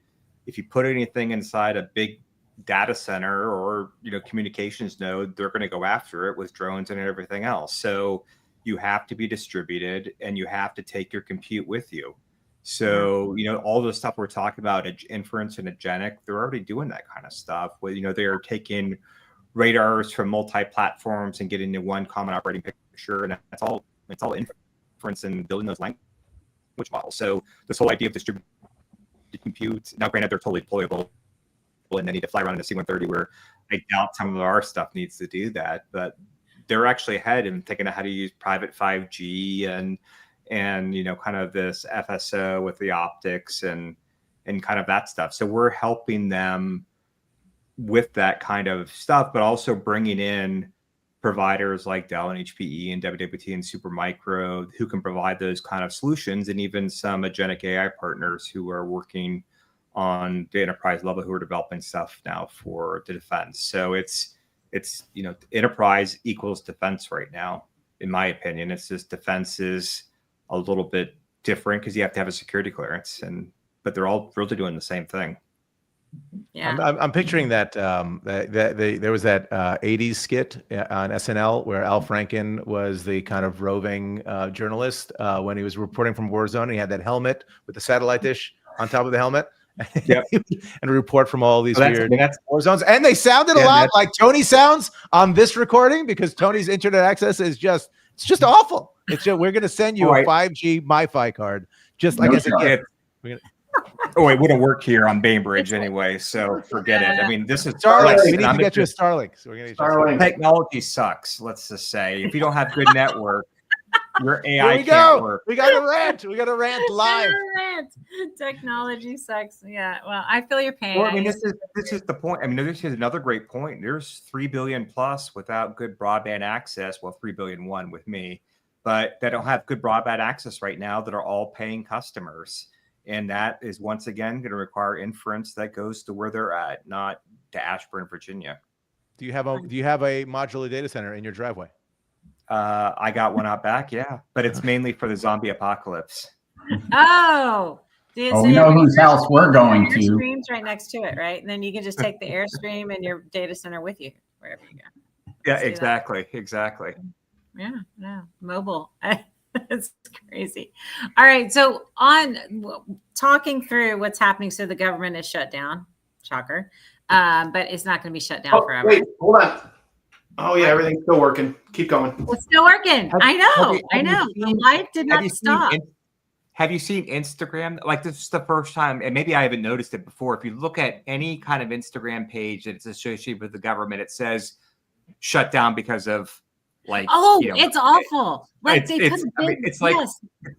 Speaker 2: if you put anything inside a big data center or communications node, they're going to go after it with drones and everything else. So you have to be distributed and you have to take your compute with you. So all the stuff we're talking about, inference and agentic, they're already doing that kind of stuff. Where they're taking radars from multi-platforms and getting into one common operating picture, and it's all inference and building those language models. So this whole idea of distributed compute, now granted they're totally deployable and they need to fly around in a C-130, where I doubt some of our stuff needs to do that, but they're actually ahead in thinking of how to use private 5G and kind of this FSO with the optics and kind of that stuff. So we're helping them with that kind of stuff, but also bringing in providers like Dell and HPE and WWT and Supermicro who can provide those kind of solutions, and even some agentic AI partners who are working on the enterprise level who are developing stuff now for the defense. So it's enterprise equals defense right now, in my opinion. It's just defense is a little bit different because you have to have a security clearance, but they're all really doing the same thing.
Speaker 1: yeah.
Speaker 3: I'm picturing that there was that 80s skit on SNL where Al Franken was the kind of roving journalist when he was reporting from Warzone. He had that helmet with the satellite dish on top of the helmet.
Speaker 2: Yep.
Speaker 3: And a report from all these weird
Speaker 2: that's
Speaker 3: war zones. And they sounded a lot like Tony sounds on this recording because Tony's internet access is just awful. It's just, we're going to send you a 5G MiFi card, just like as a gift.
Speaker 2: Oh, it wouldn't work here on Bainbridge anyway, so forget it. I mean, this is
Speaker 3: Starlink.
Speaker 2: Starlink.
Speaker 3: We need to get you a Starlink. So we're going to get you a
Speaker 5: Starlink.
Speaker 2: Technology sucks. Let's just say if you don't have good network, your AI
Speaker 3: Here we
Speaker 2: can't
Speaker 3: go.
Speaker 2: work.
Speaker 3: We got a rant. We got a rant live.
Speaker 1: Technology sucks. Yeah. Well, I feel your pain.
Speaker 2: Well, I mean, this is the point. I mean, this is another great point. There's 3 billion plus without good broadband access. Well, 3 billion one with me, but they don't have good broadband access right now that are all paying customers. And that is once again going to require inference that goes to where they're at, not to Ashburn, Virginia.
Speaker 3: Do you have a modular data center in your driveway?
Speaker 2: I got one out back, yeah, but it's mainly for the zombie apocalypse.
Speaker 1: Oh.
Speaker 4: We know whose house we're going to.
Speaker 1: Airstream's right next to it, right? And then you can just take the Airstream and your data center with you wherever you go.
Speaker 2: Yeah,
Speaker 1: See that?
Speaker 2: exactly.
Speaker 1: Yeah, mobile. It's crazy. All right, so on talking through what's happening, so the government is shut down. Shocker, but it's not going to be shut down forever.
Speaker 5: Wait, hold on. Oh yeah, everything's still working. Keep going.
Speaker 1: It's still working. I know.
Speaker 2: seen-
Speaker 1: Life did not stop.
Speaker 2: Have you seen Instagram? Like, this is the first time, and maybe I haven't noticed it before. If you look at any kind of Instagram page that's associated with the government, it says shut down because of
Speaker 1: It's awful. Like
Speaker 2: it's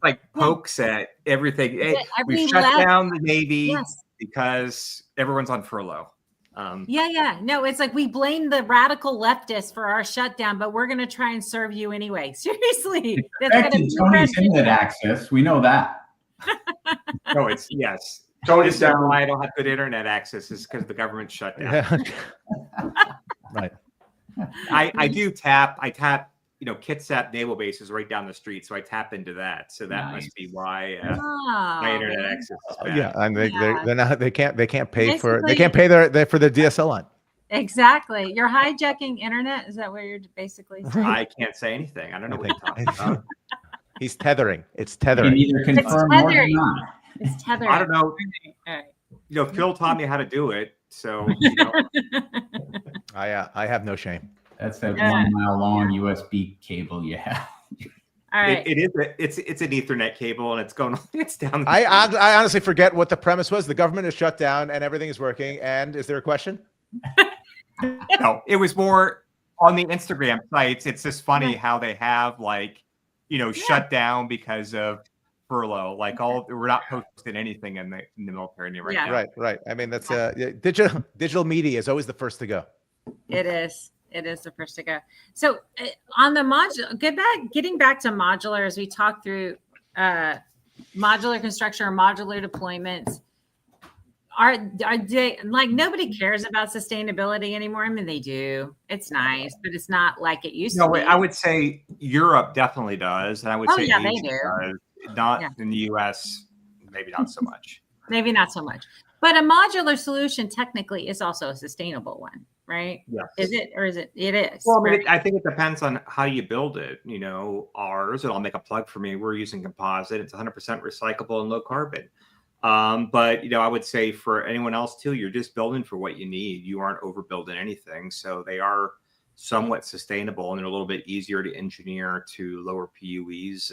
Speaker 2: like pokes at everything. Hey, we
Speaker 1: every
Speaker 2: shut
Speaker 1: left-
Speaker 2: down the Navy
Speaker 1: Yes.
Speaker 2: because everyone's on furlough.
Speaker 1: Yeah. No, it's like we blame the radical leftists for our shutdown, but we're going to try and serve you anyway. Seriously. That's
Speaker 4: Affected Tony's internet access. We know that.
Speaker 2: No, it's yes.
Speaker 5: Tony's
Speaker 2: This is
Speaker 5: down.
Speaker 2: why I don't have good internet access is because the government shut down.
Speaker 3: Right.
Speaker 2: I tap, Kitsap naval base is right down the street, so I tap into that. So that
Speaker 4: Nice.
Speaker 2: must be why
Speaker 1: Oh,
Speaker 2: my internet access is bad.
Speaker 3: Yeah, and they're not. They can't pay for.
Speaker 1: Basically-
Speaker 3: They can't pay for their DSL line.
Speaker 1: exactly. You're hijacking internet. Is that what you're basically saying?
Speaker 2: I can't say anything. I don't know what you're talking about.
Speaker 3: He's tethering. It's
Speaker 4: Can
Speaker 3: tethering.
Speaker 4: either confirm or
Speaker 1: tethering.
Speaker 4: deny.
Speaker 1: It's tethered.
Speaker 2: I don't know.
Speaker 1: All right.
Speaker 2: Phil taught me how to do it. So
Speaker 3: I have no shame.
Speaker 4: That's that
Speaker 1: Yeah.
Speaker 4: 1 mile long USB cable you have.
Speaker 1: All right.
Speaker 2: it's an Ethernet cable and it's going it's down.
Speaker 3: I honestly forget what the premise was. The government is shut down and everything is working. And is there a question?
Speaker 2: No, it was more. on the Instagram sites, it's just funny how they have shut down because of furlough. Like we're not posting anything in the military right
Speaker 1: Yeah.
Speaker 2: now.
Speaker 3: Right. I mean, that's digital media is always the first to go.
Speaker 1: It is the first to go. So on the getting back to modular, as we talk through modular construction or modular deployments, are they like nobody cares about sustainability anymore? I mean, they do. It's nice, but it's not like it used to be.
Speaker 2: I would say Europe definitely does, and I would say
Speaker 1: yeah,
Speaker 2: Asia
Speaker 1: they do.
Speaker 2: does. Not in the US, maybe not so much.
Speaker 1: Maybe not so much. But a modular solution technically is also a sustainable one, right?
Speaker 2: Yes.
Speaker 1: Is it, or is it? It is.
Speaker 2: Well, I mean,
Speaker 1: right?
Speaker 2: I think it depends on how you build it. Ours, and I'll make a plug for me. We're using composite. It's 100% recyclable and low carbon. But I would say for anyone else too, you're just building for what you need. You aren't overbuilding anything. So they are somewhat sustainable, and they're a little bit easier to engineer to lower PUEs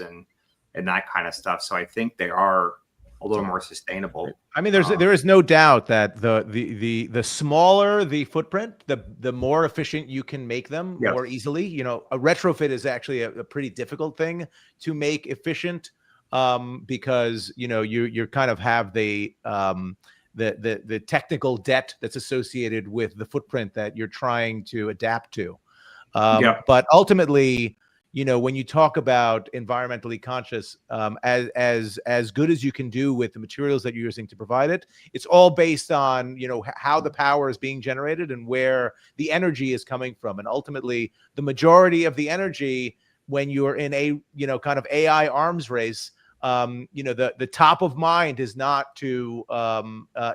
Speaker 2: and that kind of stuff. So I think they are a little more sustainable.
Speaker 3: I mean, there is no doubt that the smaller the footprint, the more efficient you can make them more easily. A retrofit is actually a pretty difficult thing to make efficient, because you kind of have the technical debt that's associated with the footprint that you're trying to adapt to. But ultimately, when you talk about environmentally conscious, as good as you can do with the materials that you're using to provide it, it's all based on, how the power is being generated and where the energy is coming from. And ultimately, the majority of the energy, when you're in a, kind of AI arms race, the top of mind is not to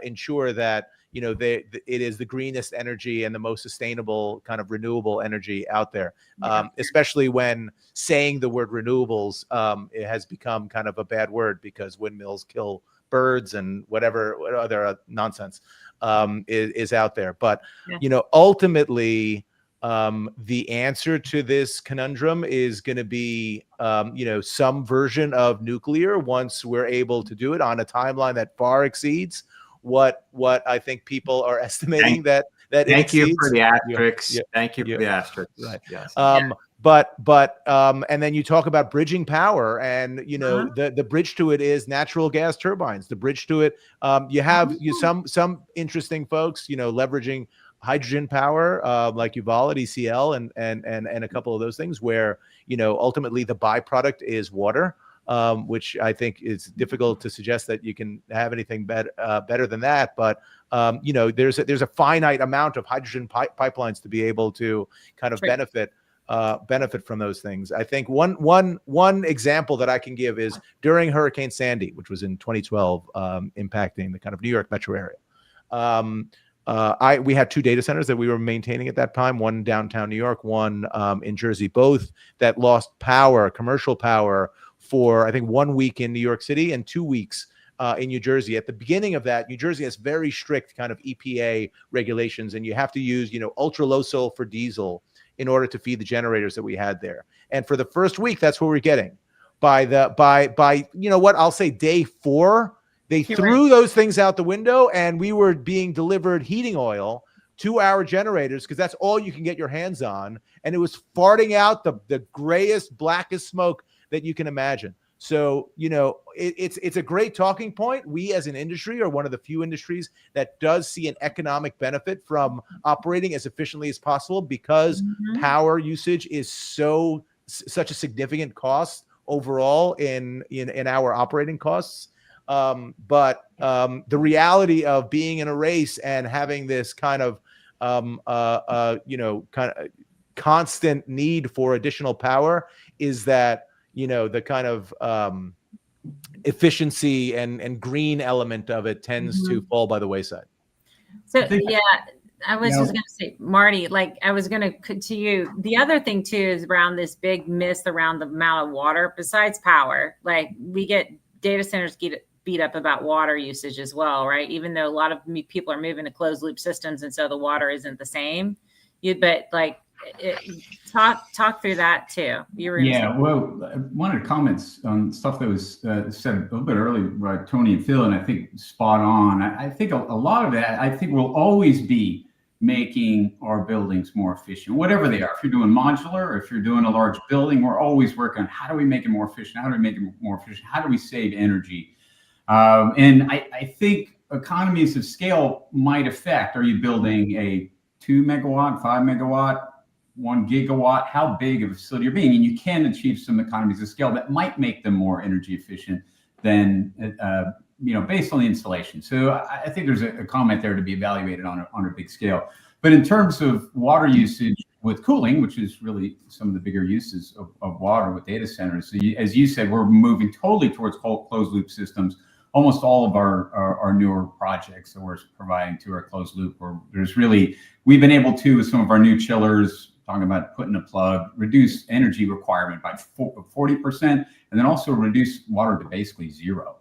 Speaker 3: ensure that, it is the greenest energy and the most sustainable kind of renewable energy out there, especially when saying the word renewables, it has become kind of a bad word because windmills kill birds and whatever other nonsense is out there. But, ultimately, the answer to this conundrum is going to be, some version of nuclear once we're able to do it on a timeline that far exceeds what I think people are estimating that
Speaker 2: Thank you for the
Speaker 3: asterisks.
Speaker 2: asterisks. Thank you for the asterisks.
Speaker 3: Right.
Speaker 2: Yes.
Speaker 3: But and then you talk about bridging power, and the bridge to it is natural gas turbines. The bridge to it, you have some interesting folks, leveraging hydrogen power, like Yuval at ECL and a couple of those things where, ultimately the byproduct is water. Which I think is difficult to suggest that you can have anything better than that. But there's a finite amount of hydrogen pipelines to be able to kind of benefit from those things. I think one example that I can give is during Hurricane Sandy, which was in 2012, impacting the kind of New York metro area. We had two data centers that we were maintaining at that time, one downtown New York, one in Jersey, both that lost power, commercial power, for I think 1 week in New York City and 2 weeks in New Jersey. At the beginning of that, New Jersey has very strict kind of EPA regulations, and you have to use, ultra low sulfur diesel in order to feed the generators that we had there. And for the first week, that's what we're getting. By I'll say day 4, they threw those things out the window, and we were being delivered heating oil to our generators because that's all you can get your hands on, and it was farting out the grayest, blackest smoke that you can imagine. So, it's a great talking point. We as an industry are one of the few industries that does see an economic benefit from operating as efficiently as possible because power usage is such a significant cost overall in our operating costs. But the reality of being in a race and having this kind of, constant need for additional power is that, the kind of efficiency and green element of it tends to fall by the wayside.
Speaker 1: So I was just going to say, Marty, I was going to you. The other thing too is around this big myth around the amount of water. Besides power, we get data centers get beat up about water usage as well, right? Even though a lot of people are moving to closed loop systems, and so the water isn't the same. Talk through that too.
Speaker 4: One of the comments on stuff that was said a little bit earlier by Tony and Phil, and I think spot on. I think a lot of that, I think will always be making our buildings more efficient, whatever they are. If you're doing modular, if you're doing a large building, we're always working on how do we make it more efficient? How do we make it more efficient? How do we save energy? And I think economies of scale might affect, are you building a 2 megawatt, 5 megawatt, 1 gigawatt, how big of a facility you're being? And you can achieve some economies of scale that might make them more energy efficient than, based on the installation. So I think there's a comment there to be evaluated on a big scale. But in terms of water usage with cooling, which is really some of the bigger uses of water with data centers, so as you said, we're moving totally towards closed loop systems. Almost all of our newer projects that we're providing to our closed loop, where we've been able to, with some of our new chillers, talking about putting a plug, reduce energy requirement by 40%, and then also reduce water to basically zero.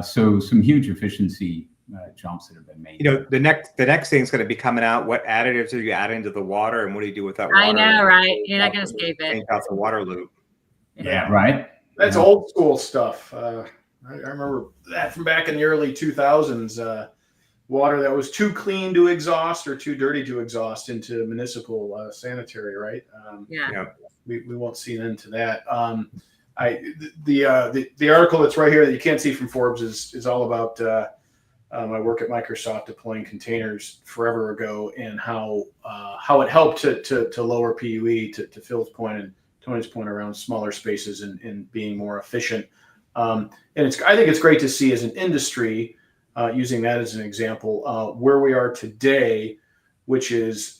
Speaker 4: So some huge efficiency jumps that have been made.
Speaker 2: The next thing is going to be coming out. What additives are you adding to the water, and what do you do with that water?
Speaker 1: I know, right? You're not going to escape it.
Speaker 2: Change out the water loop.
Speaker 4: Yeah, right.
Speaker 5: That's old school stuff. I remember that from back in the early 2000s. Water that was too clean to exhaust or too dirty to exhaust into municipal sanitary, right? We won't see an end to that. The article that's right here that you can't see from Forbes is all about my work at Microsoft deploying containers forever ago, and how it helped to lower PUE, to Phil's point and Tony's point around smaller spaces and being more efficient. And I think it's great to see as an industry, using that as an example, where we are today, which is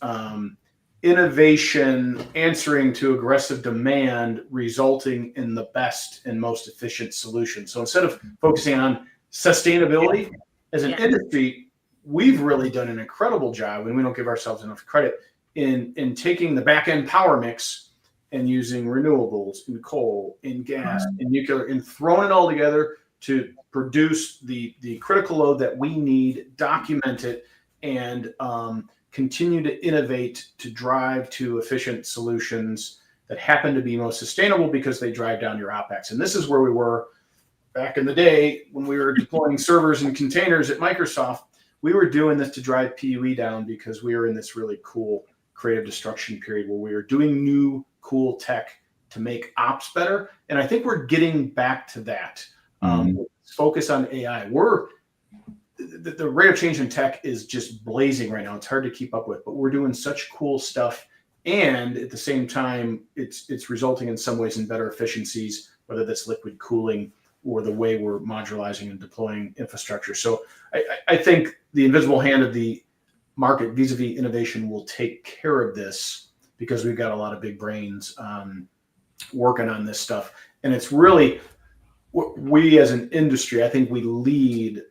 Speaker 5: innovation answering to aggressive demand, resulting in the best and most efficient solution. So instead of focusing on sustainability as an industry, we've really done an incredible job, and we don't give ourselves enough credit in taking the back end power mix and using renewables and coal and gas and nuclear and throwing it all together to produce the critical load that we need, document it, and continue to innovate to drive to efficient solutions that happen to be most sustainable because they drive down your OpEx. And this is where we were back in the day when we were deploying servers and containers at Microsoft. We were doing this to drive PUE down because we were in this really cool creative destruction period where we were doing new cool tech to make ops better. And I think we're getting back to that. Focus on AI. The rate of change in tech is just blazing right now. It's hard to keep up with, but we're doing such cool stuff. And at the same time, it's resulting in some ways in better efficiencies, whether that's liquid cooling or the way we're modularizing and deploying infrastructure. So I think the invisible hand of the market vis-a-vis innovation will take care of this, because we've got a lot of big brains working on this stuff. And it's really, we as an industry, I think we lead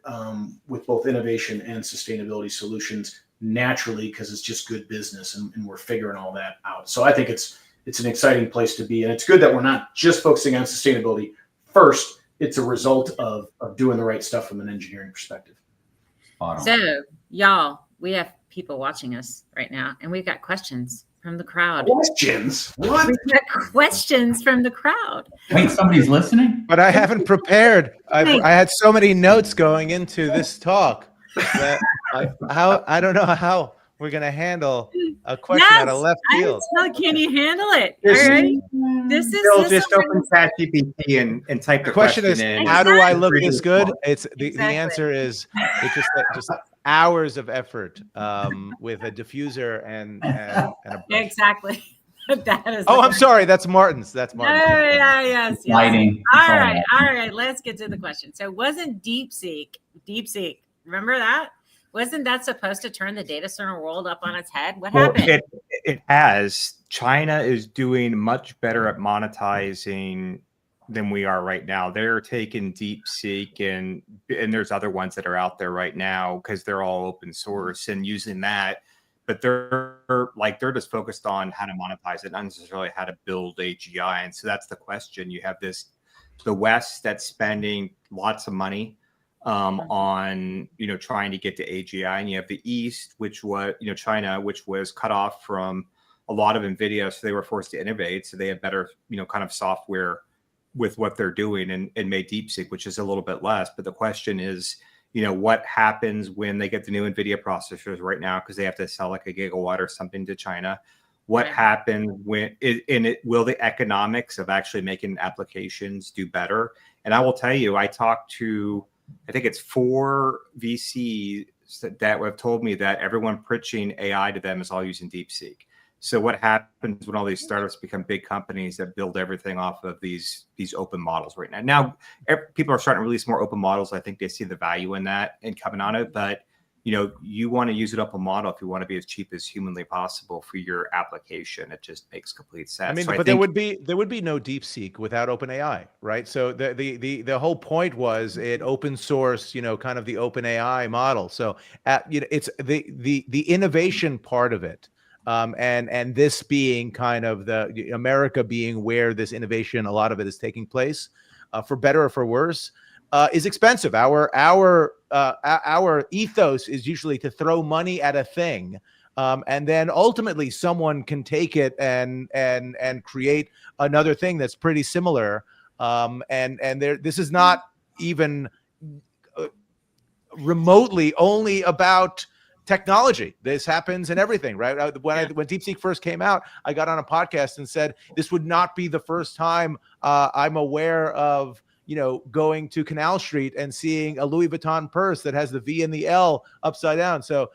Speaker 5: with both innovation and sustainability solutions naturally, because it's just good business, and we're figuring all that out. So I think it's an exciting place to be. And it's good that we're not just focusing on sustainability first. It's a result of doing the right stuff from an engineering perspective.
Speaker 1: So y'all, we have people watching us right now, and we've got questions from the crowd.
Speaker 5: Questions? What?
Speaker 1: We've got questions from the crowd.
Speaker 4: Wait, somebody's listening?
Speaker 3: But I haven't prepared. I had so many notes going into this talk that I don't know how we're going to handle a question out of left field.
Speaker 1: Can you handle it? All right.
Speaker 2: Phil, just open ChatGPT and type the question
Speaker 3: is,
Speaker 2: in.
Speaker 3: how do I look this good? It's the answer is it's just hours of effort with a diffuser and a brush.
Speaker 1: Exactly. That is.
Speaker 3: Oh, I'm sorry. That's Martin's. That's Martin's.
Speaker 1: Yes.
Speaker 4: Lighting.
Speaker 1: All right. Let's get to the question. So, wasn't DeepSeek? Remember that? Wasn't that supposed to turn the data center world up on its head? What happened?
Speaker 2: It has. China is doing much better at monetizing than we are right now. They're taking DeepSeek and there's other ones that are out there right now because they're all open source and using that. But they're just focused on how to monetize it, not necessarily how to build AGI. And so that's the question. You have the West that's spending lots of money on trying to get to AGI, and you have the East, which was China, which was cut off from a lot of NVIDIA, so they were forced to innovate. So they had better kind of software with what they're doing and made DeepSeek, which is a little bit less. But the question is what happens when they get the new NVIDIA processors right now, because they have to sell like a gigawatt or something to China. What
Speaker 1: Right.
Speaker 2: happened when will the economics of actually making applications do better? And I will tell you, I talked to, I think it's 4 VCs that have told me that everyone pitching AI to them is all using DeepSeek. So what happens when all these startups become big companies that build everything off of these open models right now? Now, people are starting to release more open models. I think they see the value in that and coming on it. But, you want to use an open model if you want to be as cheap as humanly possible for your application. It just makes complete sense.
Speaker 3: I mean,
Speaker 2: So
Speaker 3: but there would be no DeepSeek without OpenAI, right? So the whole point was it open source, kind of the OpenAI model. So it's the innovation part of it. And this being kind of the America being where this innovation, a lot of it is taking place, for better or for worse, is expensive. Our ethos is usually to throw money at a thing, and then ultimately someone can take it and create another thing that's pretty similar. This is not even remotely only about technology. This happens in everything, right? When DeepSeek first came out, I got on a podcast and said this would not be the first time I'm aware of going to Canal Street and seeing a Louis Vuitton purse that has the V and the L upside down. So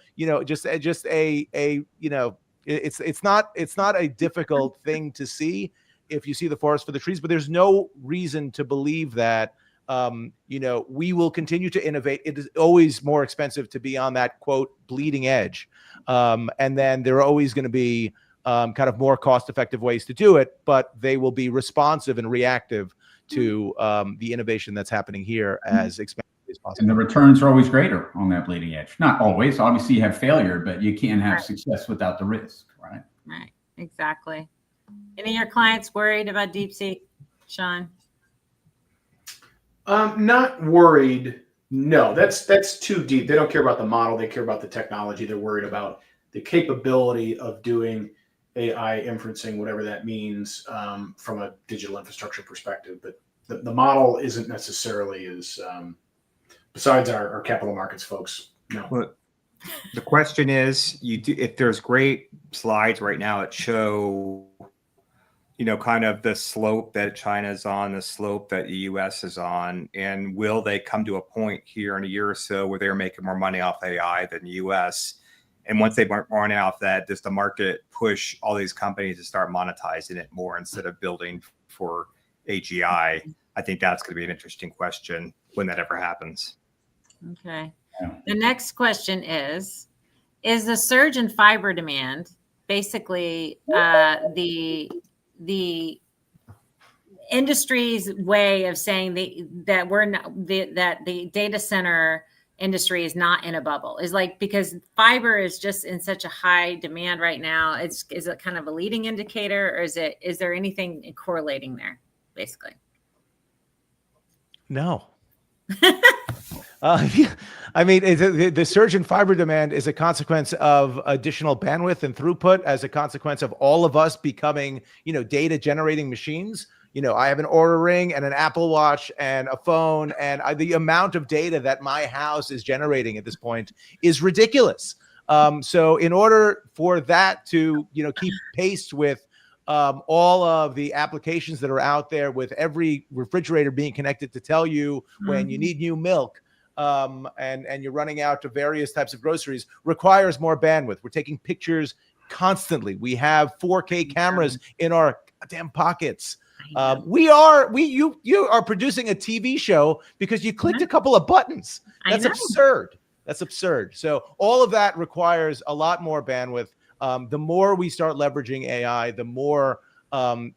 Speaker 3: it's not a difficult thing to see if you see the forest for the trees. But there's no reason to believe that we will continue to innovate. It is always more expensive to be on that quote bleeding edge, and then there are always going to be kind of more cost-effective ways to do it, but they will be responsive and reactive to the innovation that's happening here as expensively as possible.
Speaker 4: And the returns are always greater on that bleeding edge. Not always. Obviously, you have failure, but you can't have success without the risk, right?
Speaker 1: Right. Exactly. Any of your clients worried about DeepSeek, Sean?
Speaker 5: Not worried. No, that's too deep. They don't care about the model. They care about the technology. They're worried about the capability of doing AI inferencing, whatever that means, from a digital infrastructure perspective. But the model isn't necessarily as, besides our capital markets folks, no.
Speaker 2: Well, the question is, if there's great slides right now that show, kind of the slope that China's on, the slope that the US is on, and will they come to a point here in a year or so where they're making more money off AI than the US? And once they run off that, does the market push all these companies to start monetizing it more instead of building for AGI? I think that's going to be an interesting question when that ever happens.
Speaker 1: Okay.
Speaker 4: Yeah.
Speaker 1: The next question is the surge in fiber demand basically the industry's way of saying that the data center industry is not in a bubble? Is like, because fiber is just in such a high demand right now, is it kind of a leading indicator, or is there anything correlating there basically?
Speaker 3: No. I mean, the surge in fiber demand is a consequence of additional bandwidth and throughput, as a consequence of all of us becoming, data generating machines. I have an Oura Ring and an Apple Watch and a phone, and the amount of data that my house is generating at this point is ridiculous. So in order for that to, keep pace with all of the applications that are out there, with every refrigerator being connected to tell you when you need new milk, and you're running out of various types of groceries, requires more bandwidth. We're taking pictures constantly. We have 4K cameras in our damn pockets. You are producing a TV show because you clicked a couple of buttons. That's absurd. That's absurd. So all of that requires a lot more bandwidth. The more we start leveraging AI, the more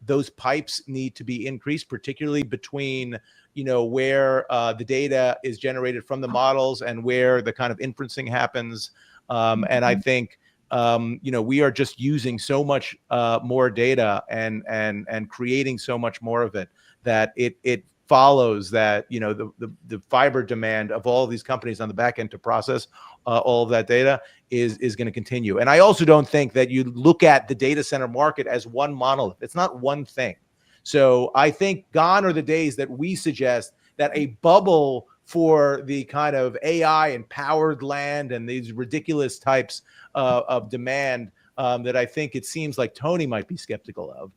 Speaker 3: those pipes need to be increased, particularly between, where the data is generated from the models and where the kind of inferencing happens. And I think, we are just using so much more data and creating so much more of it that it follows that, the fiber demand of all of these companies on the back end to process all of that data is going to continue. And I also don't think that you look at the data center market as one monolith. It's not one thing. So I think gone are the days that we suggest that a bubble for the kind of AI empowered land and these ridiculous types of demand that I think it seems like Tony might be skeptical of.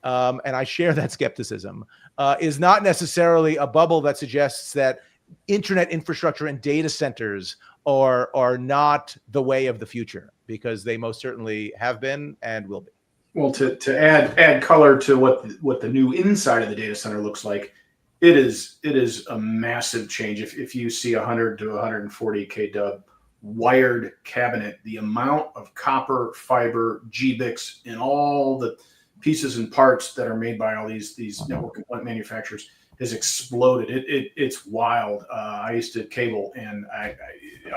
Speaker 3: And I share that skepticism, is not necessarily a bubble that suggests that internet infrastructure and data centers are not the way of the future, because they most certainly have been and will be.
Speaker 5: Well, to add color to what the new inside of the data center looks like, it is a massive change. If you see 100 to 140 kW wired cabinet, the amount of copper, fiber, GBICs, and all the pieces and parts that are made by all these network component manufacturers has exploded. It's wild. I used to cable, and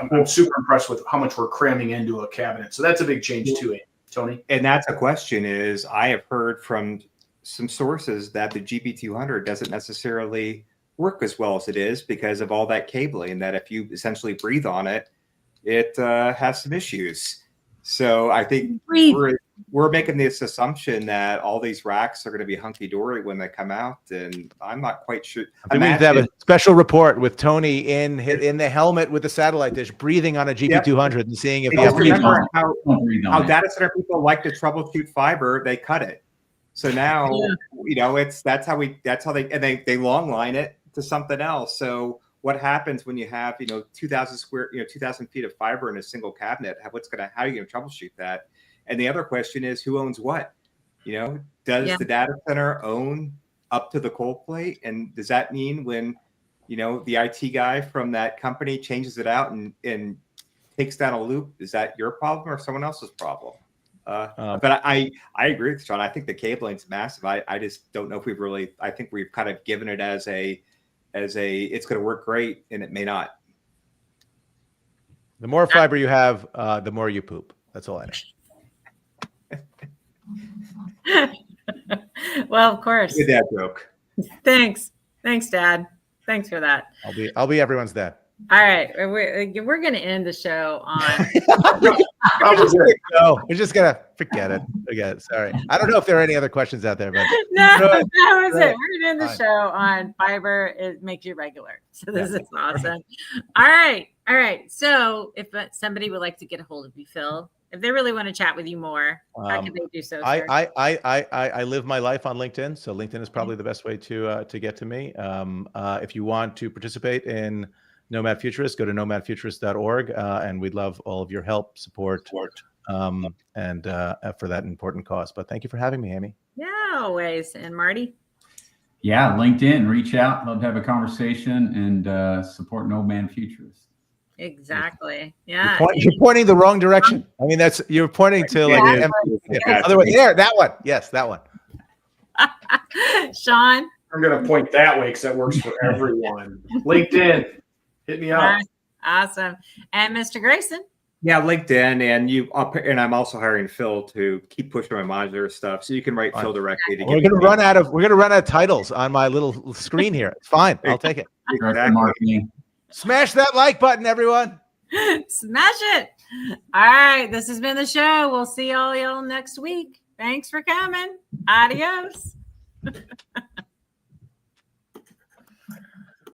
Speaker 5: I'm super impressed with how much we're cramming into a cabinet. So that's a big change too, Tony.
Speaker 2: And that's a question is, I have heard from some sources that the GB200 doesn't necessarily work as well as it is because of all that cabling, that if you essentially breathe on it, it has some issues. So I think we're making this assumption that all these racks are going to be hunky-dory when they come out, and I'm not quite sure.
Speaker 3: We need to have a special report with Tony in the helmet with the satellite dish, breathing on a GB200 and seeing if
Speaker 2: remember how data center people like to troubleshoot fiber, they cut it. So now, that's how they long line it to something else. So what happens when you have 2,000 feet of fiber in a single cabinet? How are you going to troubleshoot that? And the other question is, who owns what? Does the data center own up to the cold plate? And does that mean when the IT guy from that company changes it out and takes down a loop, is that your problem or someone else's problem? But I agree with Sean. I think the cabling's massive. I just don't know if I think we've kind of given it as it's going to work great, and it may not.
Speaker 3: The more fiber you have, the more you poop. That's all I know.
Speaker 1: Well, of course.
Speaker 2: Good dad joke.
Speaker 1: Thanks, Dad. Thanks for that.
Speaker 3: I'll be everyone's dad.
Speaker 1: All right, we're going to end the show on.
Speaker 3: No, we're just gonna forget it. Sorry, I don't know if there are any other questions out there, but
Speaker 1: that was it. We're going to end the show on fiber. It makes you regular. So this is awesome. All right. So if somebody would like to get a hold of you, Phil, if they really want to chat with you more, how can they do so? Sir?
Speaker 3: I live my life on LinkedIn, so LinkedIn is probably the best way to get to me. If you want to participate in Nomad Futurist, go to nomadfuturist.org, and we'd love all of your help, support, and for that important cause. But thank you for having me, Amy.
Speaker 1: Yeah, always. And Marty?
Speaker 4: Yeah, LinkedIn, reach out. Love to have a conversation and support Nomad Futurist.
Speaker 1: Exactly. Yeah.
Speaker 3: You're pointing the wrong direction. I mean, you're pointing to other way. There, that one. Yes, that one.
Speaker 1: Sean?
Speaker 5: I'm going to point that way because that works for everyone. LinkedIn, hit me up.
Speaker 1: Awesome. And Mr. Grayson?
Speaker 2: Yeah, LinkedIn, and I'm also hiring Phil to keep pushing my modular stuff, so you can write Phil directly.
Speaker 3: We're gonna run out of titles on my little screen here. It's fine. I'll take it.
Speaker 2: Exactly.
Speaker 3: Smash that like button, everyone.
Speaker 1: Smash it. All right. This has been the show. We'll see y'all next week. Thanks for coming. Adios.